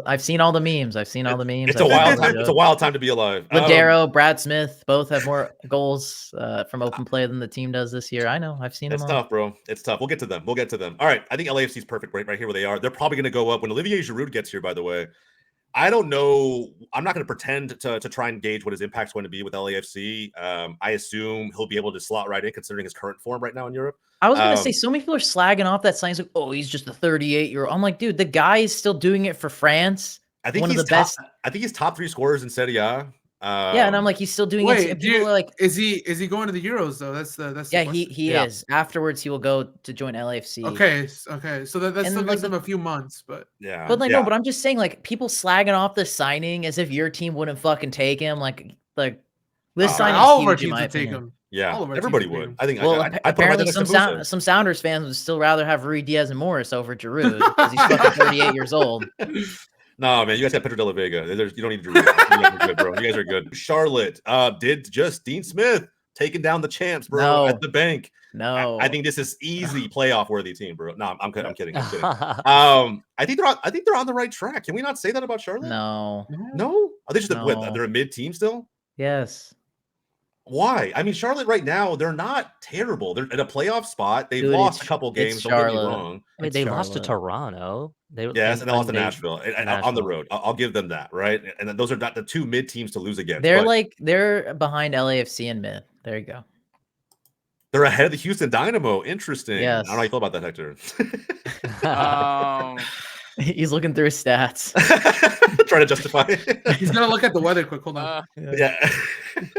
I've seen all the memes. It's a wild time. It's a wild time to be alive. Ladero, Brad Smith, both have more goals from open play than the team does this year. I know. I've seen them. It's tough, bro. It's tough. We'll get to them. All right. I think LAFC is perfect right here where they are. They're probably going to go up when Olivier Giroud gets here. By the way. I don't know. I'm not going to pretend to try and gauge what his impact's going to be with LAFC. I assume he'll be able to slot right in considering his current form right now in Europe. I was going to say, so many people are slagging off that sign. Like, oh, he's just a 38-year-old. I'm like, dude, the guy is still doing it for France. I think he's best. I think he's top 3 scorers in Serie A. Yeah, and I'm like, he's still doing it. People are like, is he going to the Euros though? That's he is. Afterwards, he will go to join LAFC. Okay. So that still gives him a few months, but yeah. But no, but I'm just saying, like, people slagging off this signing as if your team wouldn't fucking take him. Like this signing, all of our teams would take him. Yeah, everybody would. I think. Well, apparently some Sounders fans would still rather have Rui Diaz and Morris over Giroud because he's fucking 38 years old. No, man, you guys got Pedro de la Vega. You don't need to. You guys are good, bro. You guys are good. Charlotte did just Dean Smith taking down the champs, bro, at the bank. No, I think this is easy playoff worthy team, bro. No, I'm kidding. I think they're on the right track. Can we not say that about Charlotte? No. Are they just they're a mid team still? Yes. Why? I mean, Charlotte right now, they're not terrible. They're in a playoff spot. They've lost a couple games. Don't get me wrong. Wait, they lost to Toronto. And they lost to Nashville on the road. I'll give them that, right? And those are not the 2 mid teams to lose against. They're behind LAFC and mid. There you go. They're ahead of the Houston Dynamo. Interesting. Yes. I don't know how you feel about that, Hector. He's looking through his stats. Trying to justify it. He's gonna look at the weather quick. Hold on. Yeah.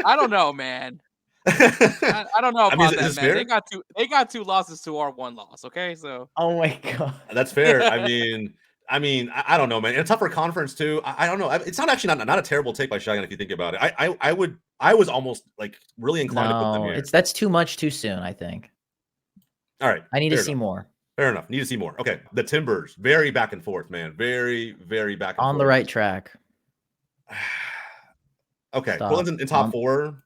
I don't know, man. I don't know about that, man. Fair? They got 2 losses to our 1 loss. Okay, so. Oh my god. That's fair. I mean, I don't know, man. In a tougher conference too. I don't know. It's not actually not a terrible take by Shotgun if you think about it. I was almost like really inclined to put them here. That's too much too soon, I think. All right. I need to see more. Fair enough. Need to see more. Okay. The Timbers, very back and forth, man. Very, very back and forth. On the right track. Okay. Portland's in top 4.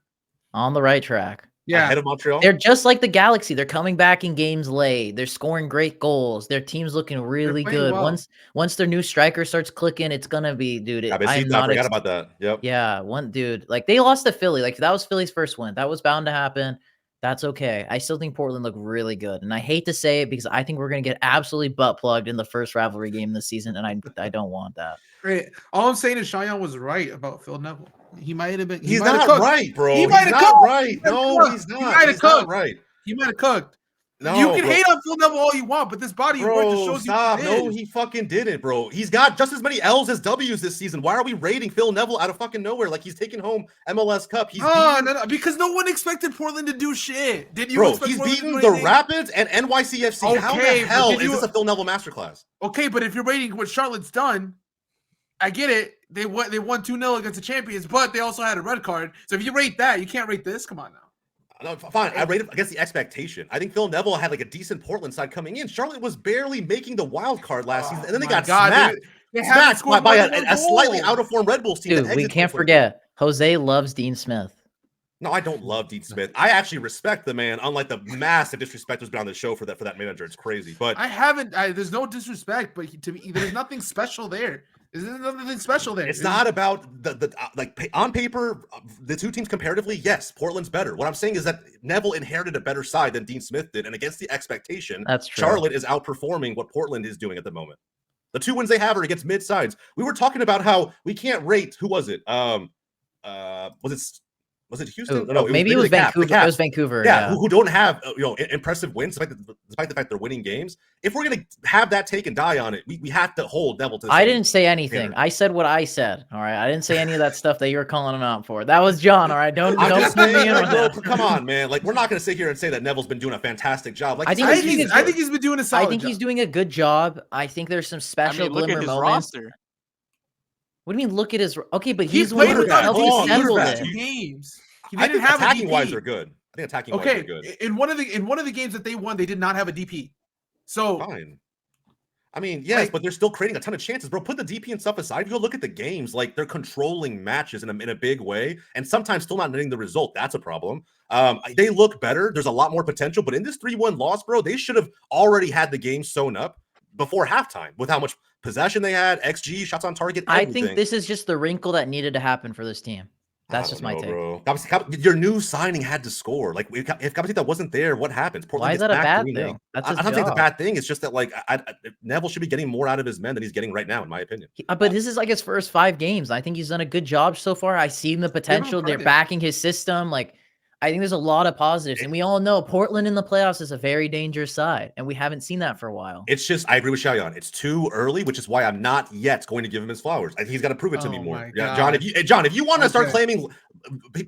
On the right track. ahead of Montreal. They're just like the Galaxy. They're coming back in games late. They're scoring great goals. Their team's looking really good. Well. Once their new striker starts clicking, it's gonna be, dude. I forgot about that. Yep. Yeah, one dude. Like they lost to Philly. Like that was Philly's first win. That was bound to happen. That's okay. I still think Portland looked really good, and I hate to say it because I think we're gonna get absolutely butt plugged in the first rivalry game this season, and I don't want that. Great. All I'm saying is Cheyenne was right about Phil Neville. He might have been. He's not right, bro. He might have not cooked. right. No, he's not. He might have cooked. Right. He might have cooked. No, you can bro. hate on Phil Neville all you want, but this body of work just shows stop. you. No, he fucking didn't, bro. He's got just as many L's as W's this season. Why are we rating Phil Neville out of fucking nowhere? Like he's taking home MLS Cup. He's no, because no one expected Portland to do shit. Did you? Bro, expect he's Portland beaten to do the anything? Rapids and NYCFC. Okay, How the hell but is this a Phil Neville masterclass? Okay, but if you're rating what Charlotte's done, I get it. They won 2-0 against the champions, but they also had a red card. So if you rate that, you can't rate this. Come on now. No, fine. I rated against the expectation. I think Phil Neville had like a decent Portland side coming in. Charlotte was barely making the wild card last season, and then they got smacked. They haven't scored by more a slightly out of form Red Bulls team. Dude, we can't forget Jose loves Dean Smith. No, I don't love Dean Smith. I actually respect the man, unlike the massive disrespect that's been on the show for that manager. It's crazy. But I haven't. There's no disrespect, but to me, there's nothing special there. There's nothing special there. It's not about the like on paper, the two teams comparatively. Yes, Portland's better. What I'm saying is that Neville inherited a better side than Dean Smith did, and against the expectation, that's true. Charlotte is outperforming what Portland is doing at the moment. The two wins they have are against mid sides. We were talking about how we can't rate. Who was it? Was it Houston? No, maybe it was Vancouver. It was Vancouver. Yeah, who don't have impressive wins despite the fact they're winning games. If we're gonna have that take and die on it, we have to hold Neville to. I didn't say anything. Standard. I said what I said. All right, I didn't say any of that stuff that you were calling him out for. That was John. All right, don't put me in on that. Come on, man. Like we're not gonna sit here and say that Neville's been doing a fantastic job. Like I think he's been doing a solid. I think he's doing a good job. I think there's some special glimmer moments. Roster. What do you mean? Look at his. Okay, but he's played with LT games. I think attacking wise they're good. I think attacking wise they're good. In one of the games that they won, they did not have a DP. So fine. I mean, yes, but they're still creating a ton of chances, bro. Put the DP and stuff aside. If you go look at the games, like they're controlling matches in a big way, and sometimes still not getting the result. That's a problem. They look better. There's a lot more potential, but in this 3-1 loss, bro, they should have already had the game sewn up before halftime with how much possession they had, XG, shots on target. Everything. I think this is just the wrinkle that needed to happen for this team. That's just my take. Bro. Your new signing had to score. Like if Capacita wasn't there, what happens? Portland Why is that a bad thing? That's I don't think it's a bad thing. It's just that like Neville should be getting more out of his men than he's getting right now, in my opinion. But this is like his first 5 games. I think he's done a good job so far. I see the potential. They're backing his system. Like I think there's a lot of positives, and we all know Portland in the playoffs is a very dangerous side, and we haven't seen that for a while. It's just I agree with Cheyenne. It's too early, which is why I'm not yet going to give him his flowers. He's got to prove it to me more. Yeah, John. If you want to start claiming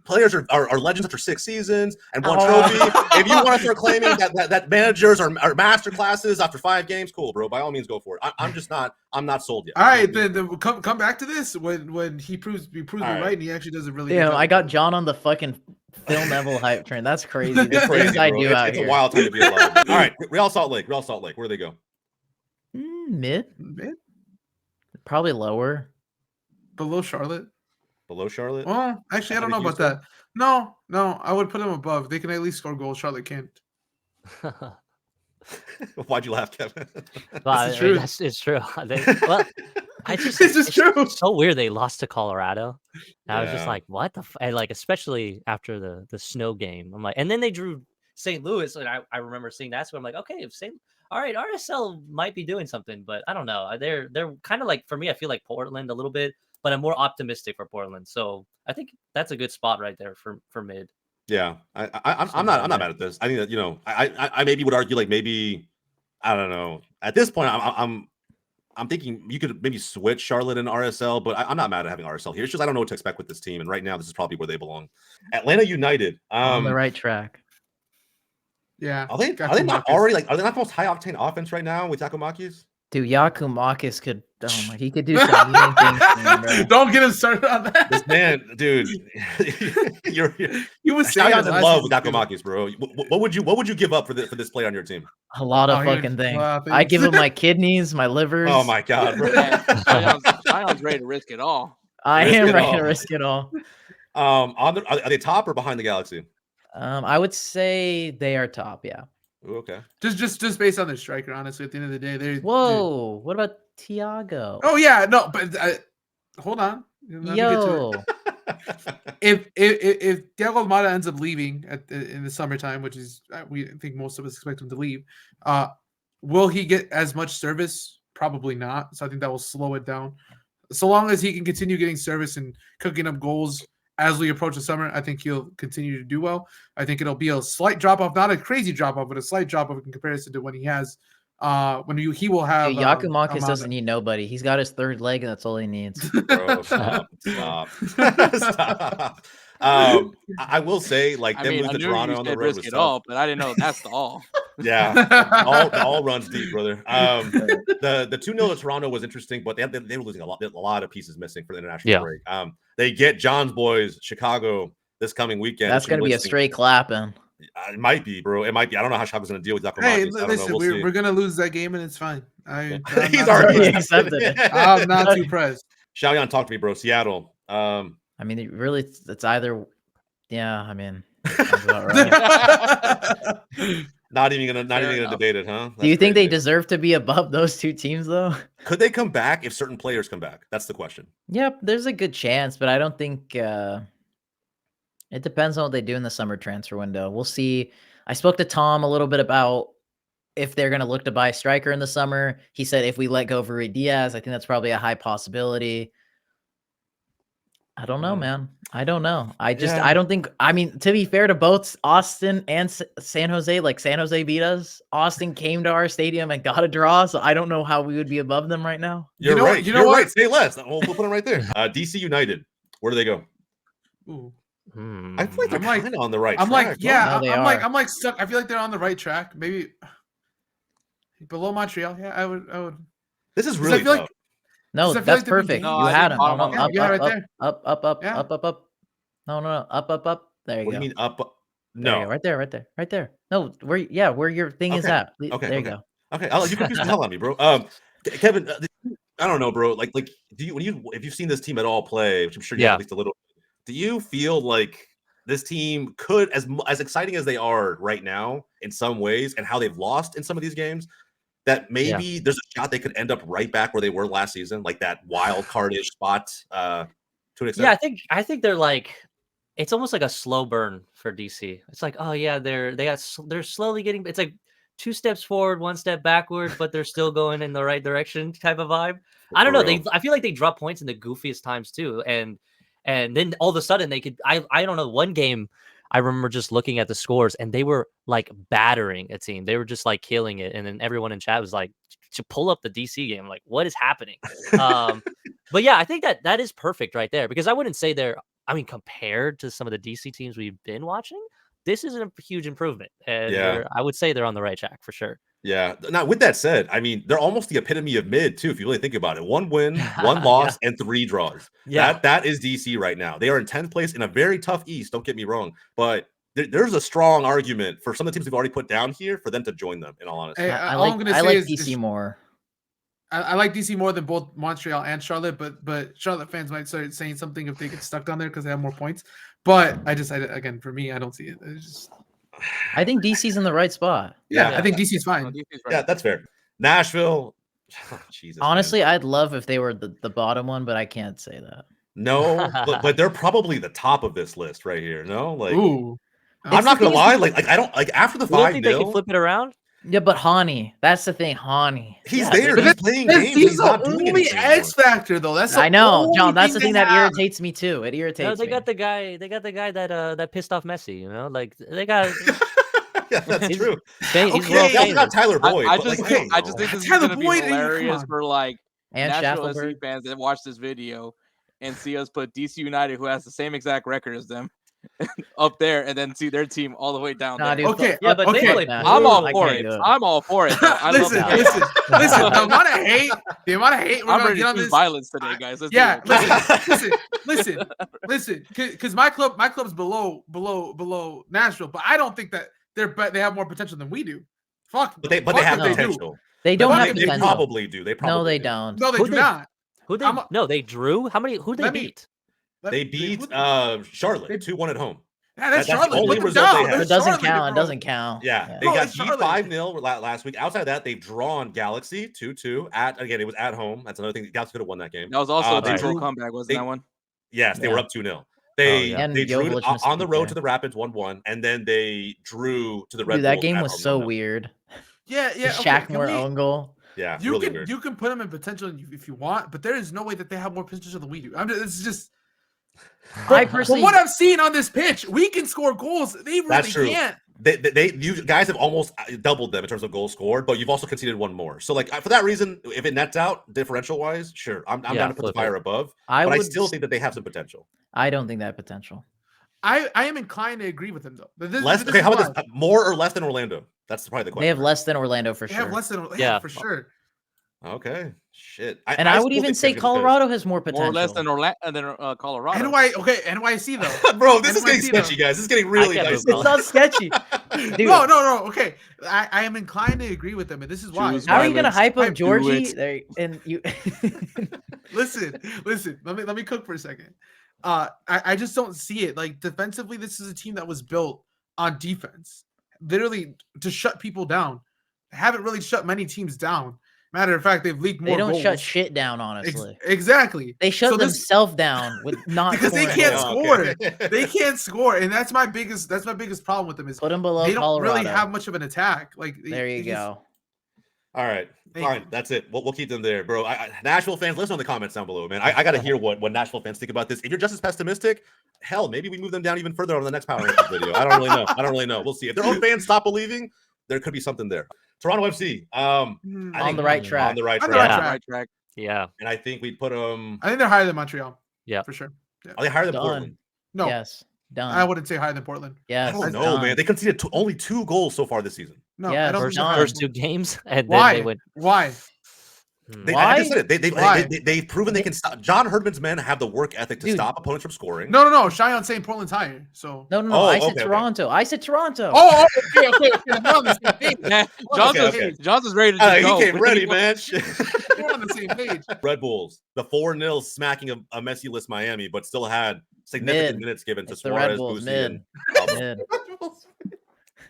players are legends after 6 seasons and 1 trophy, if you want to start claiming that managers are master classes after 5 games, cool, bro. By all means, go for it. I'm not sold yet. All right, then come back to this when he proves me right, and he actually does a really good job. I got John on the fucking Phil Neville hype train. That's crazy. It's crazy, it's a wild time to be alive. All right, Real Salt Lake. Where do they go? Mid. Probably lower. Below Charlotte. Below Charlotte? Well, actually, I don't know about that. No, I would put them above. They can at least score goals. Charlotte can't. Why'd you laugh, Kevin? Well, it's true. It's true. It's true. It's so weird they lost to Colorado. And I was just like, what the and like especially after the snow game. I'm like, and then they drew St. Louis, and I remember seeing that, so I'm like, okay, all right, RSL might be doing something, but I don't know. They're kind of like, for me, I feel like Portland a little bit, but I'm more optimistic for Portland. So I think that's a good spot right there for mid. Yeah, I'm not mad at this. I think that I maybe would argue like maybe I don't know. At this point, I'm thinking you could maybe switch Charlotte and RSL, but I'm not mad at having RSL here. It's just I don't know what to expect with this team, and right now this is probably where they belong. Atlanta United on the right track. Yeah, are they not already like? Are they not the most high octane offense right now with Yakumakis? Dude, Yakumakis could. Oh my, he could do some mean things. Man, don't get him started on that. This man, dude, you was saying in love with Yakumakis, bro. What would you give up for this player on your team? A lot of fucking things. I give him my kidneys, my livers. Oh my god, bro. Cheyenne's ready to risk it all. I am ready to risk it all. Are they top or behind the Galaxy? I would say they are top. Yeah. Ooh, okay. Just based on their striker, honestly. At the end of the day, they're Whoa. What about Thiago? Oh yeah, no, but hold on. Let me get to Yo. it. If Thiago Almada ends up leaving in the summertime, which is we think most of us expect him to leave, will he get as much service? Probably not. So I think that will slow it down. So long as he can continue getting service and cooking up goals as we approach the summer, I think he'll continue to do well. I think it'll be a slight drop off, not a crazy drop off, but a slight drop off in comparison to when he has. He will have. Dude, Yakumakis doesn't need nobody. He's got his third leg, and that's all he needs. Bro, stop. Stop. I will say, like, them losing to Toronto on the road was all, but I didn't know that's the all. Yeah, all runs deep, brother. The 2-0 to Toronto was interesting, but they were losing a lot of pieces missing for the international break. They get John's boys Chicago this coming weekend. That's going to be a straight clapping. It might be, bro. It might be. I don't know how Chicago's going to deal with Yakumakis. Hey, listen, we're going to lose that game, and it's fine. He's already accepted it. I'm not too pressed. Xiaoyan, talk to me, bro. Seattle. I mean, it's either. Yeah, I mean, that's about right. Not even gonna debate it, huh? Do you think they deserve to be above those two teams, though? Could they come back if certain players come back? That's the question. Yep, there's a good chance, but I don't think. It depends on what they do in the summer transfer window. We'll see. I spoke to Tom a little bit about if they're going to look to buy a striker in the summer. He said if we let go of Rui Diaz, I think that's probably a high possibility. I don't know, man. I don't know. I don't think. I mean, to be fair to both Austin and San Jose, like San Jose beat us. Austin came to our stadium and got a draw, so I don't know how we would be above them right now. You're right. You're right. Say less. We'll put them right there. DC United. Where do they go? Ooh. I feel like they're kind of on the right track. I'm like stuck. I feel like they're on the right track. Maybe below Montreal. Yeah, I would. This is really tough. No, that's perfect. You had him. Up. No, up. There you go. What do you mean up? No, right there. No, where your thing is at. Okay, there you go. Okay, you confused the hell out of me, bro. Kevin, I don't know, bro. Like, do you if you've seen this team at all play, which I'm sure you have at least a little. Do you feel like this team could, as exciting as they are right now in some ways, and how they've lost in some of these games, that maybe there's a shot they could end up right back where they were last season, like that wild card-ish spot? To an extent? Yeah, I think they're like, it's almost like a slow burn for DC. It's like, oh yeah, they're slowly getting. It's like 2 steps forward, 1 step backward, but they're still going in the right direction type of vibe. I don't know. I feel like they drop points in the goofiest times too, and then all of a sudden they could. I don't know. One game I remember just looking at the scores and they were like battering a team. They were just like killing it, and then everyone in chat was like, to pull up the DC game. I'm like, what is happening? But yeah, I think that is perfect right there, because I wouldn't say they're. I mean, compared to some of the DC teams we've been watching, this is a huge improvement, and I would say they're on the right track for sure. Yeah. Now, with that said, I mean, they're almost the epitome of mid too, if you really think about it. 1 win, 1 loss, and 3 draws. Yeah, that is DC right now. They are in 10th place in a very tough East. Don't get me wrong, but there's a strong argument for some of the teams we've already put down here for them to join them. In all honesty, hey, I like DC more. I like DC more than both Montreal and Charlotte, but Charlotte fans might start saying something if they get stuck down there because they have more points. But again, for me, I don't see it. I think DC's in the right spot. Yeah. I think DC's fine. Yeah, that's fair. Nashville. Oh, Jesus, honestly, man. I'd love if they were the bottom one, but I can't say that. No, but they're probably the top of this list right here. No, like, ooh, I'm not gonna lie. Like I don't like after the 5-0. Think they can flip it around? Yeah, but Hani, that's the thing. Hani, he's there. He's playing games. He's not doing anything. X factor though. That's I know, John. That's the thing that irritates me too. It irritates me. They got the guy that pissed off Messi. You know, like they got. Yeah, that's true. They also got Tyler Boyd. I just think this is going to be hilarious for like and National SC fans that watch this video and see us put DC United, who has the same exact record as them, up there, and then see their team all the way down there. Dude, okay, yeah, but I'm all for it. I'm all for it. Listen. The amount of hate I'm ready to do violence today, guys. Listen. Because my club's below Nashville, but I don't think that they have more potential than we do. Fuck, but they have potential. They don't have potential. They probably do. No, they don't. No, they do not. No, they drew. Who they beat? They beat Charlotte 2-1 at home. Yeah, that's the Charlotte. only Put them result they down. had. It doesn't Charlotte, count. It bro. doesn't count. Yeah, they Bro, got it's beat Charlotte. 5-0 last week. Outside of that, they've drawn Galaxy 2-2 again. It was at home. That's another thing. Galaxy could have won that game. That was also a They 2-goal drew- comeback, wasn't they- that one? Yes, they were Yeah. up 2-0. yeah. And They drew Joveljic missed on the kick road there. to the Rapids 1-1, and then they drew to the Red Dude, that Bulls game at was home so 1-0. weird. Yeah, The yeah. Shackmore own goal. Yeah, You really can weird. you can put them in potential if you want, but there is no way that they have more potential than we do. It's just I from personally, what I've seen on this pitch, we can score goals. They really That's true. can't. You guys have almost doubled them in terms of goals scored, but you've also conceded one more. So, like, for that reason, if it nets out differential wise, sure, I'm down to put the flip Fire it. above. I But I would. still think that they have some potential. I don't think that potential. I am inclined to agree with him though. But Less. this Okay, is how about why. this? More or less than Orlando? That's probably the question. They have less than Orlando for They sure. have less than Yeah. for sure. Okay, shit. And I would still even think say they're gonna Colorado has more More potential. or less than Colorado. NYC though. piss. Bro, this is NYC getting though. sketchy, guys. This is getting really can't nice. move It's not sketchy. Dude, No. Okay, I am inclined to agree with them, and this is why. Choose how are you gonna violence. hype up Do Georgie? it. There and you. Listen. Let me cook for a second. I just don't see it. Like defensively, this is a team that was built on defense, literally to shut people down. They haven't really shut many teams down. Matter of fact, they've leaked more. They don't goals. shut shit down, honestly. Exactly. They shut So this- themselves down with not Because they scoring can't goals. score. They can't score, and that's my biggest problem with them is Put them below they don't Colorado. really have much of an attack. Like There you they just- go. All right, Thank fine. you. That's it. We'll keep them there, bro. Nashville fans, listen in the comments down below, man. I got to hear what Nashville fans think about this. If you're just as pessimistic, hell, maybe we move them down even further on the next Power Rankings video. I don't really know. We'll see. If their own fans stop believing, there could be something there. Toronto FC, Hmm. I On think the right track. on the right On the track, right Yeah. Right track. Yeah. and I think we'd put them. I think they're higher than Montreal. Yeah. For sure. Are they higher than Done. Portland? No, Yes. Done. I wouldn't say higher than Portland. I Yes. don't know, done. man. They conceded only 2 goals so far this season. No, Yeah, I don't first think they're First higher. 2 games, and Why? then they went. Why? I just said it. Why? They've proven they can stop. John Herdman's men have the work ethic to Dude. stop opponents from scoring. No. Cheyenne's saying Portland's higher. So. No. Oh, I said okay. Toronto. I said Toronto. Oh, okay. We're on the same page. Yeah, Okay. Johnson's ready to just go. He came ready, man. We're on the same page. Red Bulls, the 4-0 smacking of a messy-less Miami, but still had significant Mid. minutes given to It's the Red Suarez, Bulls, Boosie, mid. and Alba. Mid.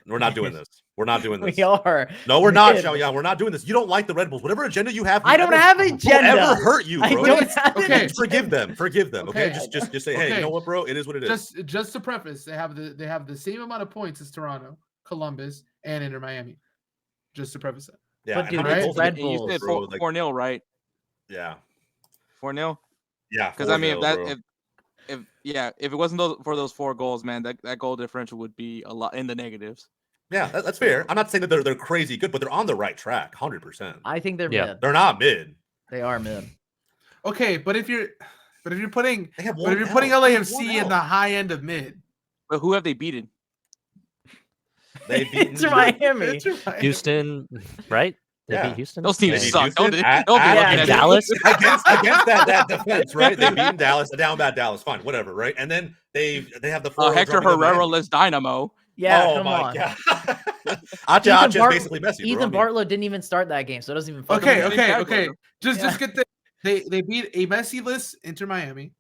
We're not doing this. We're not doing this. We are. No, we're not, Mid. Xiaoyan. We're not doing this. You don't like the Red Bulls. Whatever agenda you have, I don't have an agenda. Whoever hurt you, I bro. don't have an Okay. agenda. Forgive them. Forgive them. Okay. Okay. Just say, hey, you Okay. know what, bro? It is what it is. Just to preface, they have the same amount of points as Toronto, Columbus, and Inter Miami. Just to preface that. Yeah. But and dude, how many it's goals Red did And you Bulls, said bro, like- 4-0, right? Yeah. 4-0. Yeah. Because I mean, 4-0, if it wasn't for those 4 goals, man, that goal differential would be a lot in the negatives. yeah, that's fair. I'm not saying that they're crazy good, but they're on the right track, 100%. I think they're Yeah. mid. They're not mid. They are mid. Okay, but if you're putting They have but if you're putting LAFC in the high end of mid, But who have they beaten? They've beaten It's Miami. it's right. Houston, right? They Yeah. beat Houston. Those teams They Yeah. beat suck. Houston Don't at- be at- looking And at Dallas. against that defense, right? They beat Dallas, a down bad Dallas, fine, whatever, right? And then they have the 4 Hector Herrera-less Dynamo. Yeah, oh come my on. god, Acha Ethan is Bart- basically Messi. Ethan bro. I mean, Bartlow didn't even start that game, so it doesn't even. fucking Okay, matter. okay. Just Yeah. get the they beat a Messi-less Inter Miami.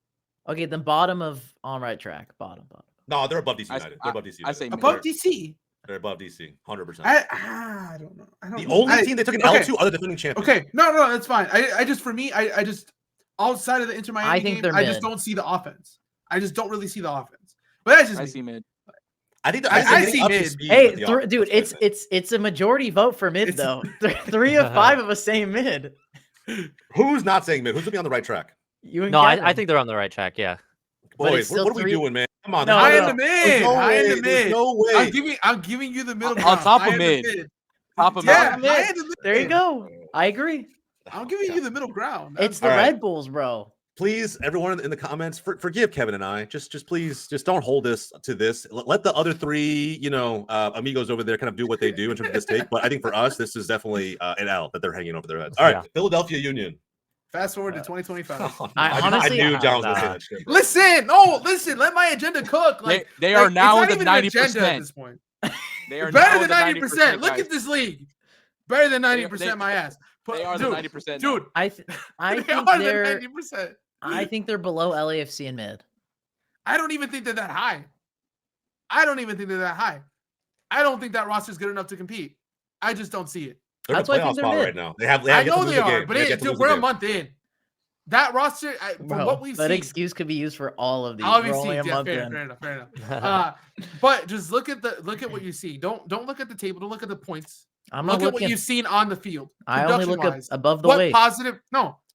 Okay, then bottom of on right track. Bottom. no, they're above DC I- United. They're above DC. I say United. Above They're- DC. They're above DC, 100%. I don't know. The only team they took an okay. L2 other defending champions. Okay, no, that's fine. I just for me, I just outside of the Inter Miami I think game, they're I just mid. don't see the offense. I just don't really see the offense. But that's just I me. see mid. I think I getting see up to mid. speed Hey, with the offense, dude, that's what I think. it's a majority vote for mid It's- though. 3 of 5 of us saying mid. Who's not saying mid? Who's gonna be on the right track? You and No, Kevin. I think they're on the right track. Yeah. But Boys, it's still what are we 3 doing, man? Come on, No, High no, in no. the mid. There's no High in way. the There's mid. no way. I'm giving you the middle On ground. top of High in the mid. Top of Yeah, mid. high in the mid. There you go. I agree. I'm giving you the middle ground. It's the All right. Red Bulls, bro. Please, everyone in the comments, forgive Kevin and I. Just please, just don't hold this to this. Let the other 3, amigos over there kind of do what they do in terms of this take. But I think for us, this is definitely an L that they're hanging over their heads. All right, Yeah. Philadelphia Union. Fast forward to 2025. I honestly- knew John was going to say Nah. that shit. bro. Listen. Let my agenda cook. Like They are like, now it's in the not even an agenda at 90%. this point. They are Better now than the 90%. Look guys. at this league. Better than They- 90%. My ass. They are the 90%. now. Dude, I they think are the they're 90%. I think they're below LAFC and mid. I don't even think they're that high. I don't even think they're that high. I don't think that roster is good enough to compete. I just don't see it. They're in a That's why I playoff think they're spot mid. right now. They have I yet to know lose they a are, game. but They have yet to dude, lose we're a game. month in. That roster, from Bro, what we've that seen, excuse could be used for all of these. We're obviously, only a month fair in. enough, fair enough. But just look at what you see. Don't look at the table. Don't look at the points. I'm not Look at what looking. you've seen on the field. I only look Production-wise. above the What weight.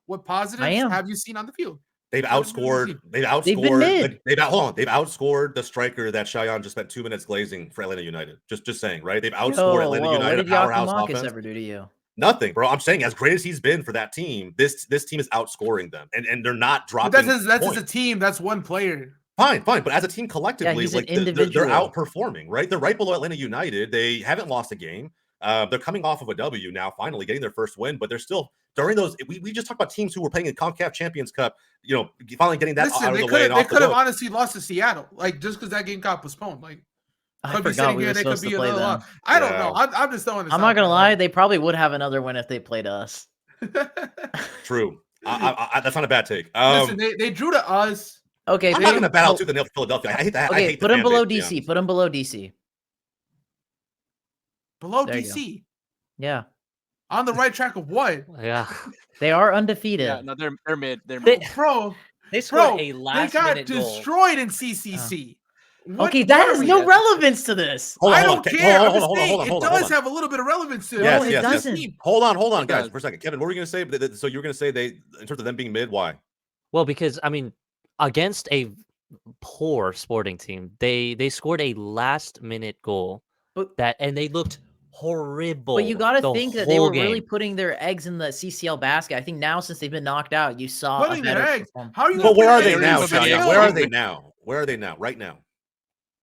what positives am. have you seen on the field? They've What have you outscored. seen? They've They've outscored. been mid. They've outscored the striker that Cheyenne just spent 2 minutes glazing for Atlanta United. Just saying, right? They've outscored Atlanta What United, a did powerhouse Giacomakis offense. ever do to you? Nothing, bro. I'm saying, as great as he's been for that team, this team is outscoring them, and they're not dropping. But that's points. as a team. That's one player. Fine. But as a team collectively, he's an like they're individual. outperforming, right? They're right below Atlanta United. They haven't lost a game. They're coming off of a W now, finally getting their first win, but they're still during those. We just talked about teams who were playing in CONCACAF Champions Cup, finally getting that out of the way. They could have honestly lost to Seattle, like just because that game got postponed. Like, I forgot we were supposed to play them. I don't know. I'm just throwing this. I'm not gonna lie, they probably would have another win if they played us. True. That's not a bad take. Listen, they drew to us. Okay, I'm not gonna bat out to the Philadelphia. I hate that. Okay, I hate put them below DC. Put them below DC. Below There you DC. Yeah. On the right track of what? Yeah. They are undefeated. Yeah, no, they're mid. They're mid. Bro, They scored a they last got minute goal. destroyed in CCC. Okay, that has no relevance to this. I don't care. Hold It does have a little bit of relevance to it. Yes, No, it doesn't. Hold on, guys, for a second. Kevin, what were you gonna say? So you're gonna say they, in terms of them being mid, why? Well, because I mean, against a poor Sporting team, they scored a last minute goal, and they looked horrible. But you got to think that they were really game. putting their eggs in the CCL basket. I think now, since they've been knocked out, you saw putting their eggs. How are you? Well, where are they eggs now, in the Johnny? field? Where are they now? Where are they now? Right now,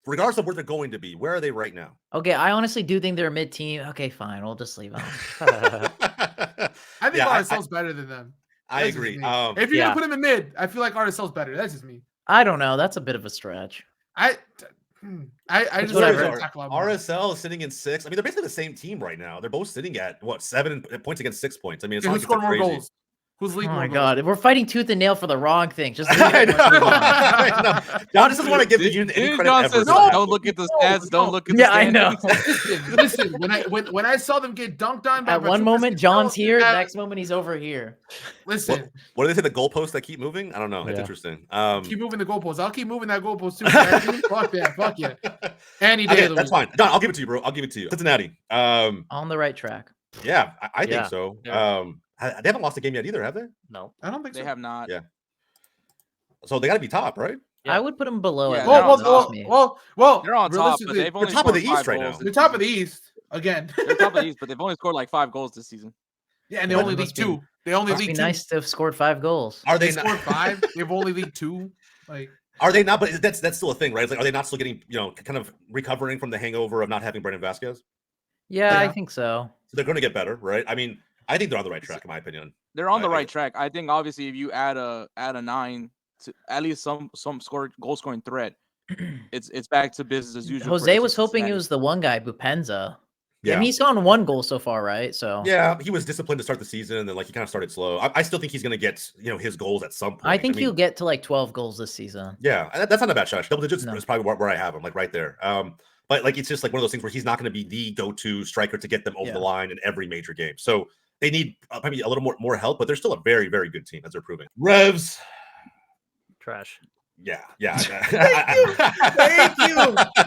regardless of where they're going to be, where are they right now? Okay, I honestly do think they're a mid team. Okay, fine, we'll just leave them. I think RSL's better than them. I agree. If you're gonna put him in mid, I feel like RSL's better. That's just me. I don't know. That's a bit of a stretch. I just RSL is sitting in 6. I mean, they're basically the same team right now. They're both sitting at 7 points against 6 points. I mean, it's who not scored more crazy. goals? Who's leading? Oh more my goals? god, we're fighting tooth and nail for the wrong thing. Just I know. John just doesn't want to give you any credit John ever. says, don't look at the stats. Don't look at the I know. Listen. When I saw them get dunked on by at one moment John's here, next moment he's over here. Listen, what do they say? The goalposts that keep moving? I don't know. It's interesting. Keep moving the goalposts. I'll keep moving that goalpost too. Fuck yeah. Any day. That's fine. John, I'll give it to you, bro. I'll give it to you. Cincinnati. On the right track. Yeah, I think so. Yeah. They haven't lost a game yet either, have they? No, I don't think they so. have not. Yeah. So they got to be top, right? Yeah. I would put them below. Yeah, Well, they're on top, but they've only top of the scored East right 5 now. goals. They're top of the East again. They're top of the East, but they've only scored like 5 goals this season. Yeah, and they only league 2. They only Must be league 2. nice to have scored 5 goals. Are They they scored 5. They've only league 2. Like, are they not? But that's still a thing, right? It's like, are they not still getting, kind of recovering from the hangover of not having Brendan Vasquez? Yeah, I think so. So they're going to get better, right? I mean, I think they're on the right track, in my opinion. They're on the right track. I think obviously if you add a 9 to at least some goal scoring threat, it's back to business as usual. Jose was hoping it was the one guy, Bupenza. Yeah, and he's gotten 1 goal so far, right? So yeah, he was disciplined to start the season, and then he kind of started slow. I still think he's going to get his goals at some point. I think he'll get to like 12 goals this season. Yeah, that's not a bad shot. Double digits is probably where I have him, like right there. But it's just like one of those things where he's not going to be the go-to striker to get them over the line in every major game. So they need maybe a little more help, but they're still a very, very good team as they're proving. Revs, trash. Yeah.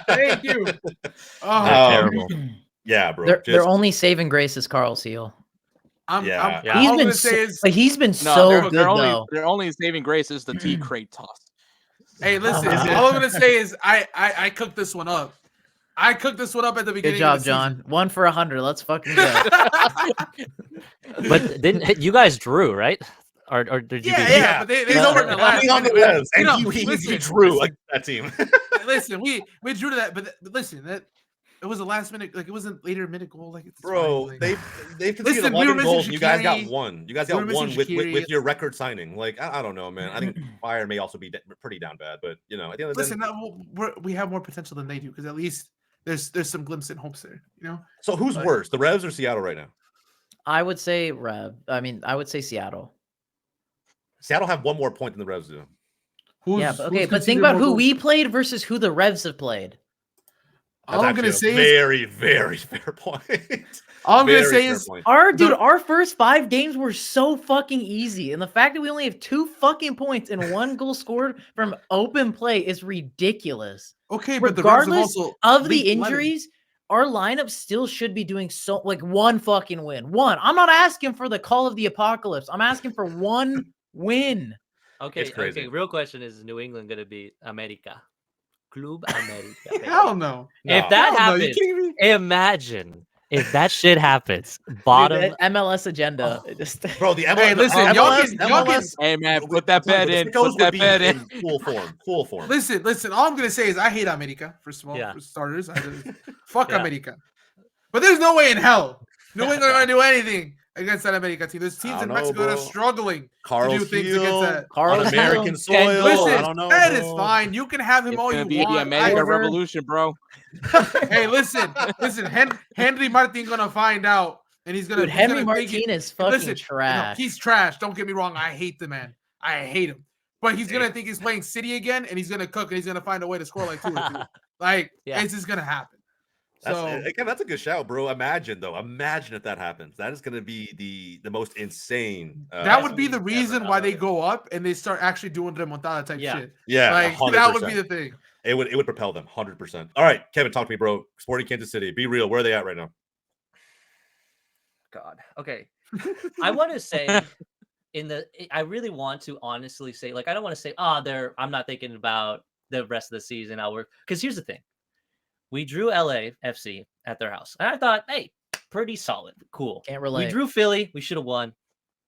Thank you. Oh, terrible. Yeah, bro. Their only saving grace is Carl Seal. He's been so good though. Their only saving grace is the tea crate toss. Hey, listen. All I'm gonna say is I cooked this one up. I cooked this one up at the beginning. Good job, of the John. season. 1 for 100. Let's fucking go. But didn't you guys drew, right? Or did you? Yeah. But they over the last. On the Revs, and he drew against that team. Listen, we drew to that, but listen, it was a last minute, like it wasn't later minute goal, like it's bro. fine, like, they've conceded 11 goals. And you guys got Shaqiri. 1. You guys got 1 with your record signing. Like I don't know, man. I think Fire may also be pretty down bad, but at the end of the listen, we have more potential than they do because at least there's some glimpse and hopes there, So who's worse, the Revs or Seattle right now? I would say I would say Seattle. Seattle have 1 more point than the Revs do. But think about who we played versus who the Revs have played. All I'm gonna say very, very fair point. All I'm gonna say is our first 5 games were so fucking easy, and the fact that we only have 2 fucking points and 1 goal scored from open play is ridiculous. Okay, but regardless the of the injuries, our lineup still should be doing so like 1 fucking win. 1. I'm not asking for the call of the apocalypse. I'm asking for 1 win. Okay, okay. Real question is New England gonna beat America? Club America. Hell no. If that happens, imagine if that shit happens. Bottom Dude, MLS agenda. Bro, the MLS. Hey, listen, y'all can. Hey man, put that bet in. Put that bet in. Full form. Listen. All I'm gonna say is I hate America for starters. Fuck America. But there's no way in hell New England are gonna do anything against that America team. There's teams in Mexico that are struggling to do things against that. On American soil. Listen, I don't know, that is fine. You can have him all you want. The American Revolution, bro. Hey, listen. Henry Martin gonna find out, and he's gonna. Dude, Henry Martin is fucking trash. No, he's trash. Don't get me wrong. I hate the man. I hate him. But he's gonna think he's playing City again, and he's gonna cook, and he's gonna find a way to score like 2 or 3. Like it's just gonna happen. That's a good shout, bro. Imagine if that happens. That is going to be the most insane. That would be the reason why they go up and they start actually doing remontada type shit. Yeah, like 100%. that would be the thing. It would propel them 100%. All right, Kevin, talk to me, bro. Sporting Kansas City. Be real. Where are they at right now? God. Okay. I want to say I really want to honestly say, like, I don't want to say, I'm not thinking about the rest of the season. Because here's the thing. We drew LAFC at their house. And I thought, hey, pretty solid. Cool. Can't relate. We drew Philly. We should have won,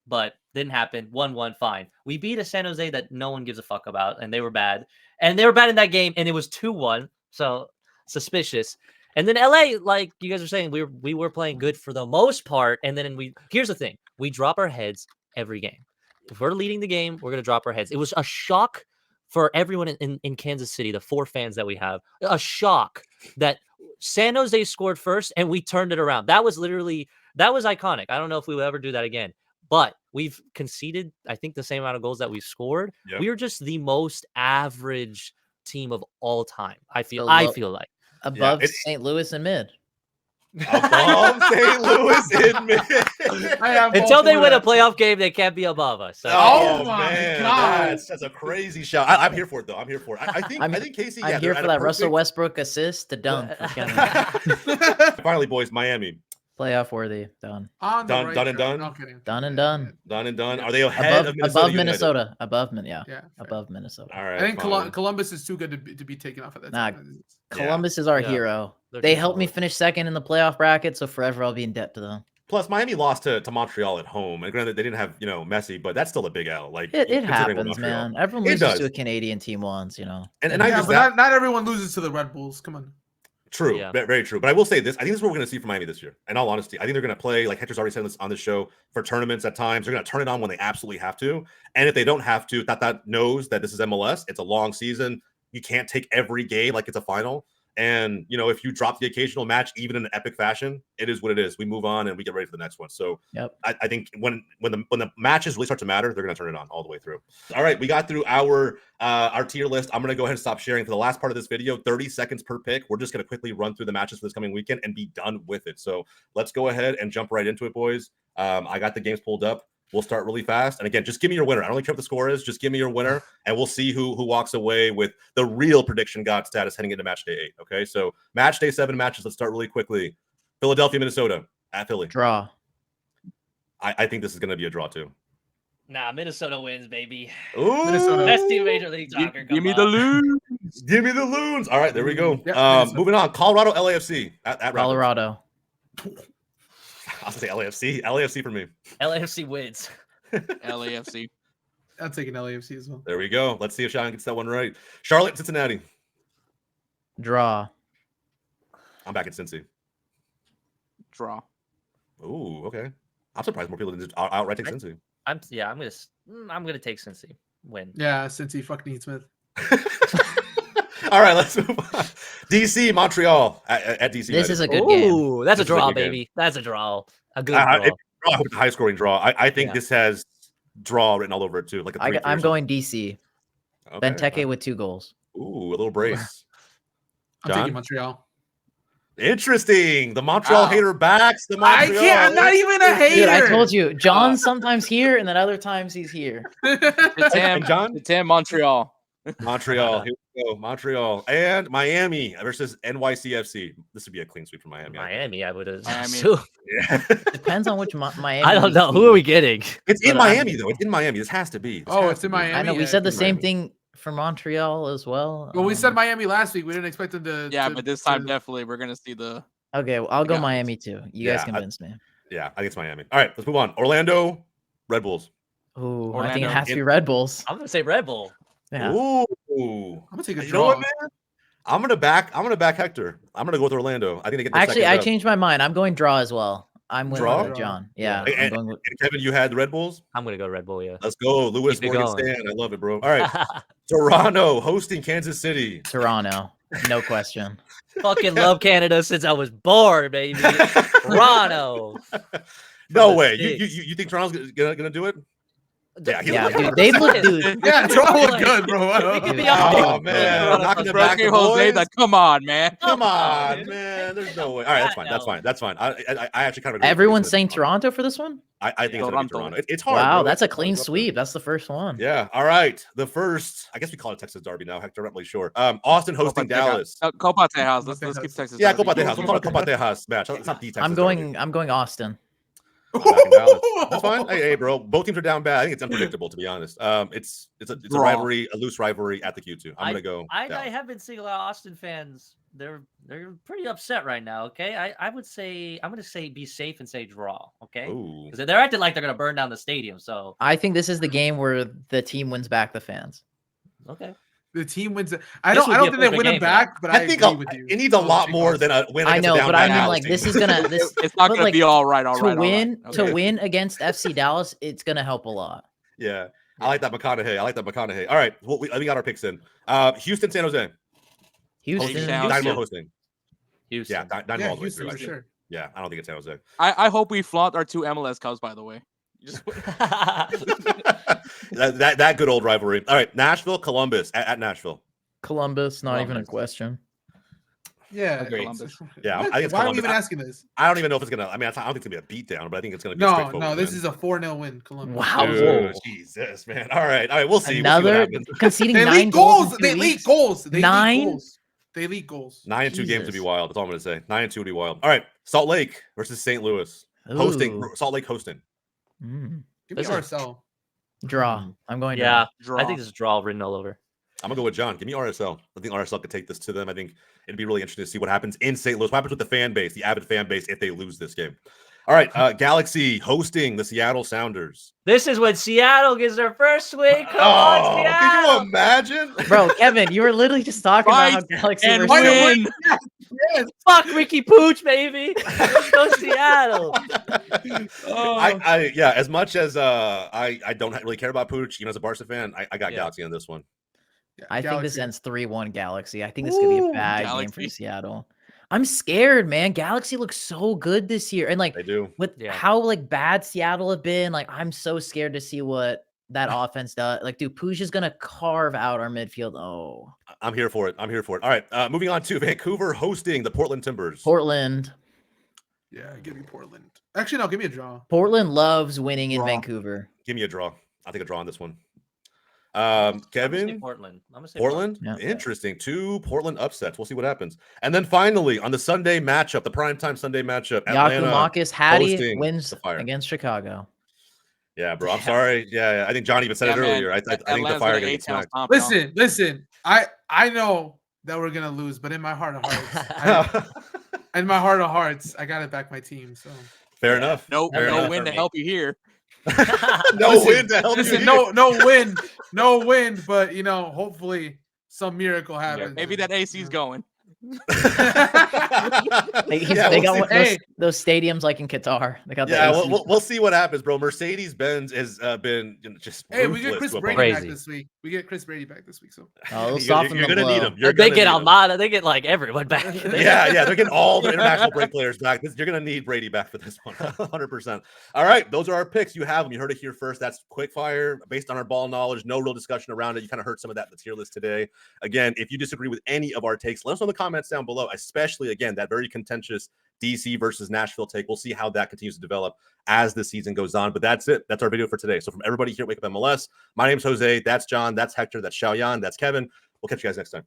but didn't happen. 1-1, fine. We beat a San Jose that no one gives a fuck about, and they were bad. And they were bad in that game, and it was 2-1. So suspicious. And then LA, like you guys were saying, we were playing good for the most part. And then here's the thing. We drop our heads every game. If we're leading the game, we're going to drop our heads. It was a shock for everyone in Kansas City, the 4 fans that we have, a shock that San Jose scored first and we turned it around. That was iconic. I don't know if we will ever do that again, but we've conceded, I think, the same amount of goals that we've scored. Yep. We are just the most average team of all time. I feel like above St. Louis and mid. Above St. Louis in mid. Until they win a playoff game, they can't be above us. So. Oh my God, that's a crazy shout. I'm here for it though. I'm here for it. I think Casey. I'm here for that Russell Westbrook assist to dunk. Finally, boys, Miami. Playoff worthy. Done. Done and done. Done and done. Done and done. Are they ahead of Minnesota? Above Minnesota. Above Minnesota. All right. I think Columbus is too good to be taken off of that. Nah, Columbus is our hero. They helped me finish second in the playoff bracket, so forever I'll be in debt to them. Plus, Miami lost to Montreal at home, and granted they didn't have Messi, but that's still a big L. Like it happens, man. Everyone loses to a Canadian team once, And not everyone loses to the Red Bulls. Come on. True, very true. But I will say this: I think this is what we're going to see from Miami this year. In all honesty, I think they're going to play, like Hector's already said on this show, for tournaments at times. They're going to turn it on when they absolutely have to, and if they don't have to, that knows that this is MLS. It's a long season. You can't take every game like it's a final. And if you drop the occasional match, even in an epic fashion, it is what it is. We move on and we get ready for the next one. So I think when the matches really start to matter, they're going to turn it on all the way through. All right, we got through our tier list. I'm going to go ahead and stop sharing for the last part of this video. 30 seconds per pick. We're just going to quickly run through the matches for this coming weekend and be done with it. So let's go ahead and jump right into it, boys. I got the games pulled up. We'll start really fast. And again, just give me your winner. I don't really care what the score is. Just give me your winner, and we'll see who walks away with the real prediction god status heading into match day 8. Okay, so match day 7 matches. Let's start really quickly. Philadelphia, Minnesota at Philly. Draw. I think this is going to be a draw too. Nah, Minnesota wins, baby. Ooh, Minnesota. Best team Major League Soccer. Give me the Loons. Give me the Loons. All right, there we go. Moving on. Colorado, LAFC at Colorado. I'll say LAFC. LAFC for me. LAFC wins. LAFC. I'm taking LAFC as well. There we go. Let's see if Sean gets that one right. Charlotte, Cincinnati. Draw. I'm back at Cincy. Draw. Ooh, okay. I'm surprised more people didn't outright take Cincy. I'm gonna take Cincy. Win. Yeah, Cincy. Fuck Dean Smith. All right, let's move on. DC, Montreal at DC. This is a good game. Ooh, that's a draw, baby. That's a draw. A good draw. A high scoring draw. I think this has draw written all over it too. Like I'm going DC. Okay, Benteke with 2 goals. Ooh, a little brace. I'm taking Montreal. Interesting. The Montreal Wow. hater backs the I Montreal. can't. I'm not even a hater. Dude, I told you, John's sometimes here, and then other times he's here. And John? It's Montreal. Montreal. Here we go. Montreal and Miami versus NYCFC. This would be a clean sweep for Miami. Miami, I would have. Miami. Yeah. Depends on which Miami. I don't know. Who are we getting? It's in But I- Miami, though. It's in Miami. This has to be. This Oh, has it's to in be. Miami. I know we Yeah, said the it's in same Miami. thing for Montreal as well. Well, we said Miami last week. We didn't expect them to. Yeah, to- but this time to- definitely we're gonna see the. Okay, well, I'll go Yeah. Miami too. You guys Yeah, convinced me. Yeah, I think it's Miami. All right, let's move on. Orlando, Red Bulls. Ooh, I think it Orlando. has to be Red Bulls. I'm gonna say Red Bull. Yeah. Ooh. I'm gonna take a You know what, draw. man? I'm gonna back Hector. I'm gonna go with Orlando. I think they get the Actually, second I dub. changed my mind. I'm going draw as well. I'm with Draw? John. Yeah, And- I'm going with And Kevin, you had the Red Bulls. I'm gonna go Red Bull. Yeah. Let's go, Lewis Keep it Morgan going. Stan. I love it, bro. All right, Toronto hosting Kansas City. Toronto. No question. Fucking love Canada since I was born, baby. Toronto. No the way. six. You think Toronto's gonna do it? Yeah, Yeah, dude, they look, dude. Yeah, draw look Like, good, bro. we could be Dude, up Oh there. man, knocking it Bro, back, okay, the Jose, boys. like, come on, man. Come on, dude. man. There's no way. All right, that's fine. That's No. fine. That's fine. I actually kind of agree with Everyone's you. saying Toronto for this one? I think it's gonna be Toronto. Toronto. It's hard. Wow, bro. that's a It's clean hard. sweep. That's the first one. Yeah. All right. The first, I guess we call it Texas Derby now. Hector, I'm not really sure. Austin hosting Dallas. Copa Tejas. Let's keep Texas. Yeah, Derby. Copa Tejas. We'll call it Copa Tejas match. It's not the Texas I'm Derby. going Austin. I'm backing Dallas. That's fine. Hey, bro. Both teams are down bad. I think it's unpredictable, to be honest. It's a Draw. rivalry, a loose rivalry at the Q2. I'm gonna go. I Dallas. have been seeing a lot of Austin fans. They're pretty upset right now. Okay, I would say I'm gonna say be safe and say draw. Okay, Ooh. because they're acting like they're gonna burn down the stadium. So I think this is the game where the team wins back the fans. okay, The team wins. I This don't. would I be don't a think they perfect win game it for back, but I I think agree with you. it needs a lot more than a win. I against know, a down but I bad mean, Dallas like, team. this is gonna this It's not but, gonna like, be all right. All to right. win all right. Okay. to win against FC Dallas. It's gonna help a lot. Yeah, I like that McConaughey. All right, well, we got our picks in. Houston, San Jose. Houston. Houston. Dynamo hosting. Houston. Yeah, Dynamo Yeah, all the way Houston through. for sure. Yeah, I don't think it's San Jose. I hope we flaunt our 2 MLS Cups. By the way, just that good old rivalry. All right, Nashville, Columbus at Nashville. Columbus, not even a Columbus. question. Yeah. Agreed. Columbus. Yeah, What? I think it's Why are we Columbus. even asking this? I don't even know if it's gonna. I mean, I don't think it's gonna be a beatdown, but I think it's gonna be. a No, straightforward no. This win. is a 4-0 win. Columbus. Wow. Dude, Jesus, man. All right. We'll see. Another We'll see what happens. conceding They 9 leak goals. goals. They leak goals. They Nine? leak goals. They leak goals. 9-2 games to be Jesus. wild. That's all I'm gonna say. 9-2 to be wild. All right, Salt Lake versus St. Louis. Hosting Ooh. Salt Lake hosting. Mm. Give me This is- RSL. Draw. I'm going Yeah, draw. I think this is draw written all over. I'm gonna go with John. Give me RSL. I think RSL could take this to them. I think it'd be really interesting to see what happens in St. Louis. What happens with the fan base, the avid fan base, if they lose this game. All right, Galaxy hosting the Seattle Sounders. This is when Seattle gets their first win. Come on, Seattle. can you imagine? Bro, Kevin, you were literally just talking about how Fight Galaxy and were win. Fuck Ricky Pooch, baby. Let's go Seattle. Yeah, as much as I don't really care about Pooch, even as a Barca fan, I got Yeah. Galaxy on this one. Yeah, I think this Galaxy. ends 3-1 Galaxy. I think this could be a Ooh, bad game Galaxy. for Seattle. I'm scared, man. Galaxy looks so good this year. And like They do. with Yeah. how like bad Seattle have been, like I'm so scared to see what that offense does. Like, dude, Pooch is gonna carve out our midfield. Oh, I'm here for it. All right, moving on to Vancouver hosting the Portland Timbers. Portland. Yeah, give me Portland. Actually, no, give me a draw. Portland loves winning in Draw. Vancouver. Give me a draw. I think a draw on this one. I'm gonna say Kevin, Portland. I'm gonna say Portland. Yeah. Interesting. 2 Portland upsets. We'll see what happens. And then finally on the Sunday matchup, the primetime Sunday matchup, Atlanta. Yakumakis Hattie hosting wins the Fire. against Chicago. Yeah, bro. I'm Yeah. sorry. Yeah, I think John even said Yeah, it man. earlier. I think the Atlanta's Fire gonna gonna get 8 tails smacked. stomp, Listen. I know that we're gonna lose, but in my heart of hearts, in my heart of hearts, I gotta back my team. So Fair Yeah. enough. No, Fair no enough. win to help you here. No Listen, win to help listen, you. no win, but hopefully some miracle happens. Maybe that AC's going. They, Yeah, they we'll got see. one, those stadiums like in Qatar. They got the Yeah, AC. we'll see what happens, bro. Mercedes-Benz has been just Hey, we get ruthless Chris to Brady opponents. back Crazy. this week. We get Chris Brady back this week. So Oh, they'll You're soften the gonna need blow. him. You're They gonna get need 'em. Almada. They get like everyone back. Yeah, they're getting all the international break players back. You're going to need Brady back for this one, 100%. All right, those are our picks. You have them. You heard it here first. That's quick fire based on our ball knowledge. No real discussion around it. You kind of heard some of that in the tier list today. Again, if you disagree with any of our takes, let us know in the comments comments down below, especially, again, that very contentious DC versus Nashville take. We'll see how that continues to develop as the season goes on. But that's it. That's our video for today. So from everybody here at Wake Up MLS, my name's Jose. That's John. That's Hector. That's Xiaoyan. That's Kevin. We'll catch you guys next time.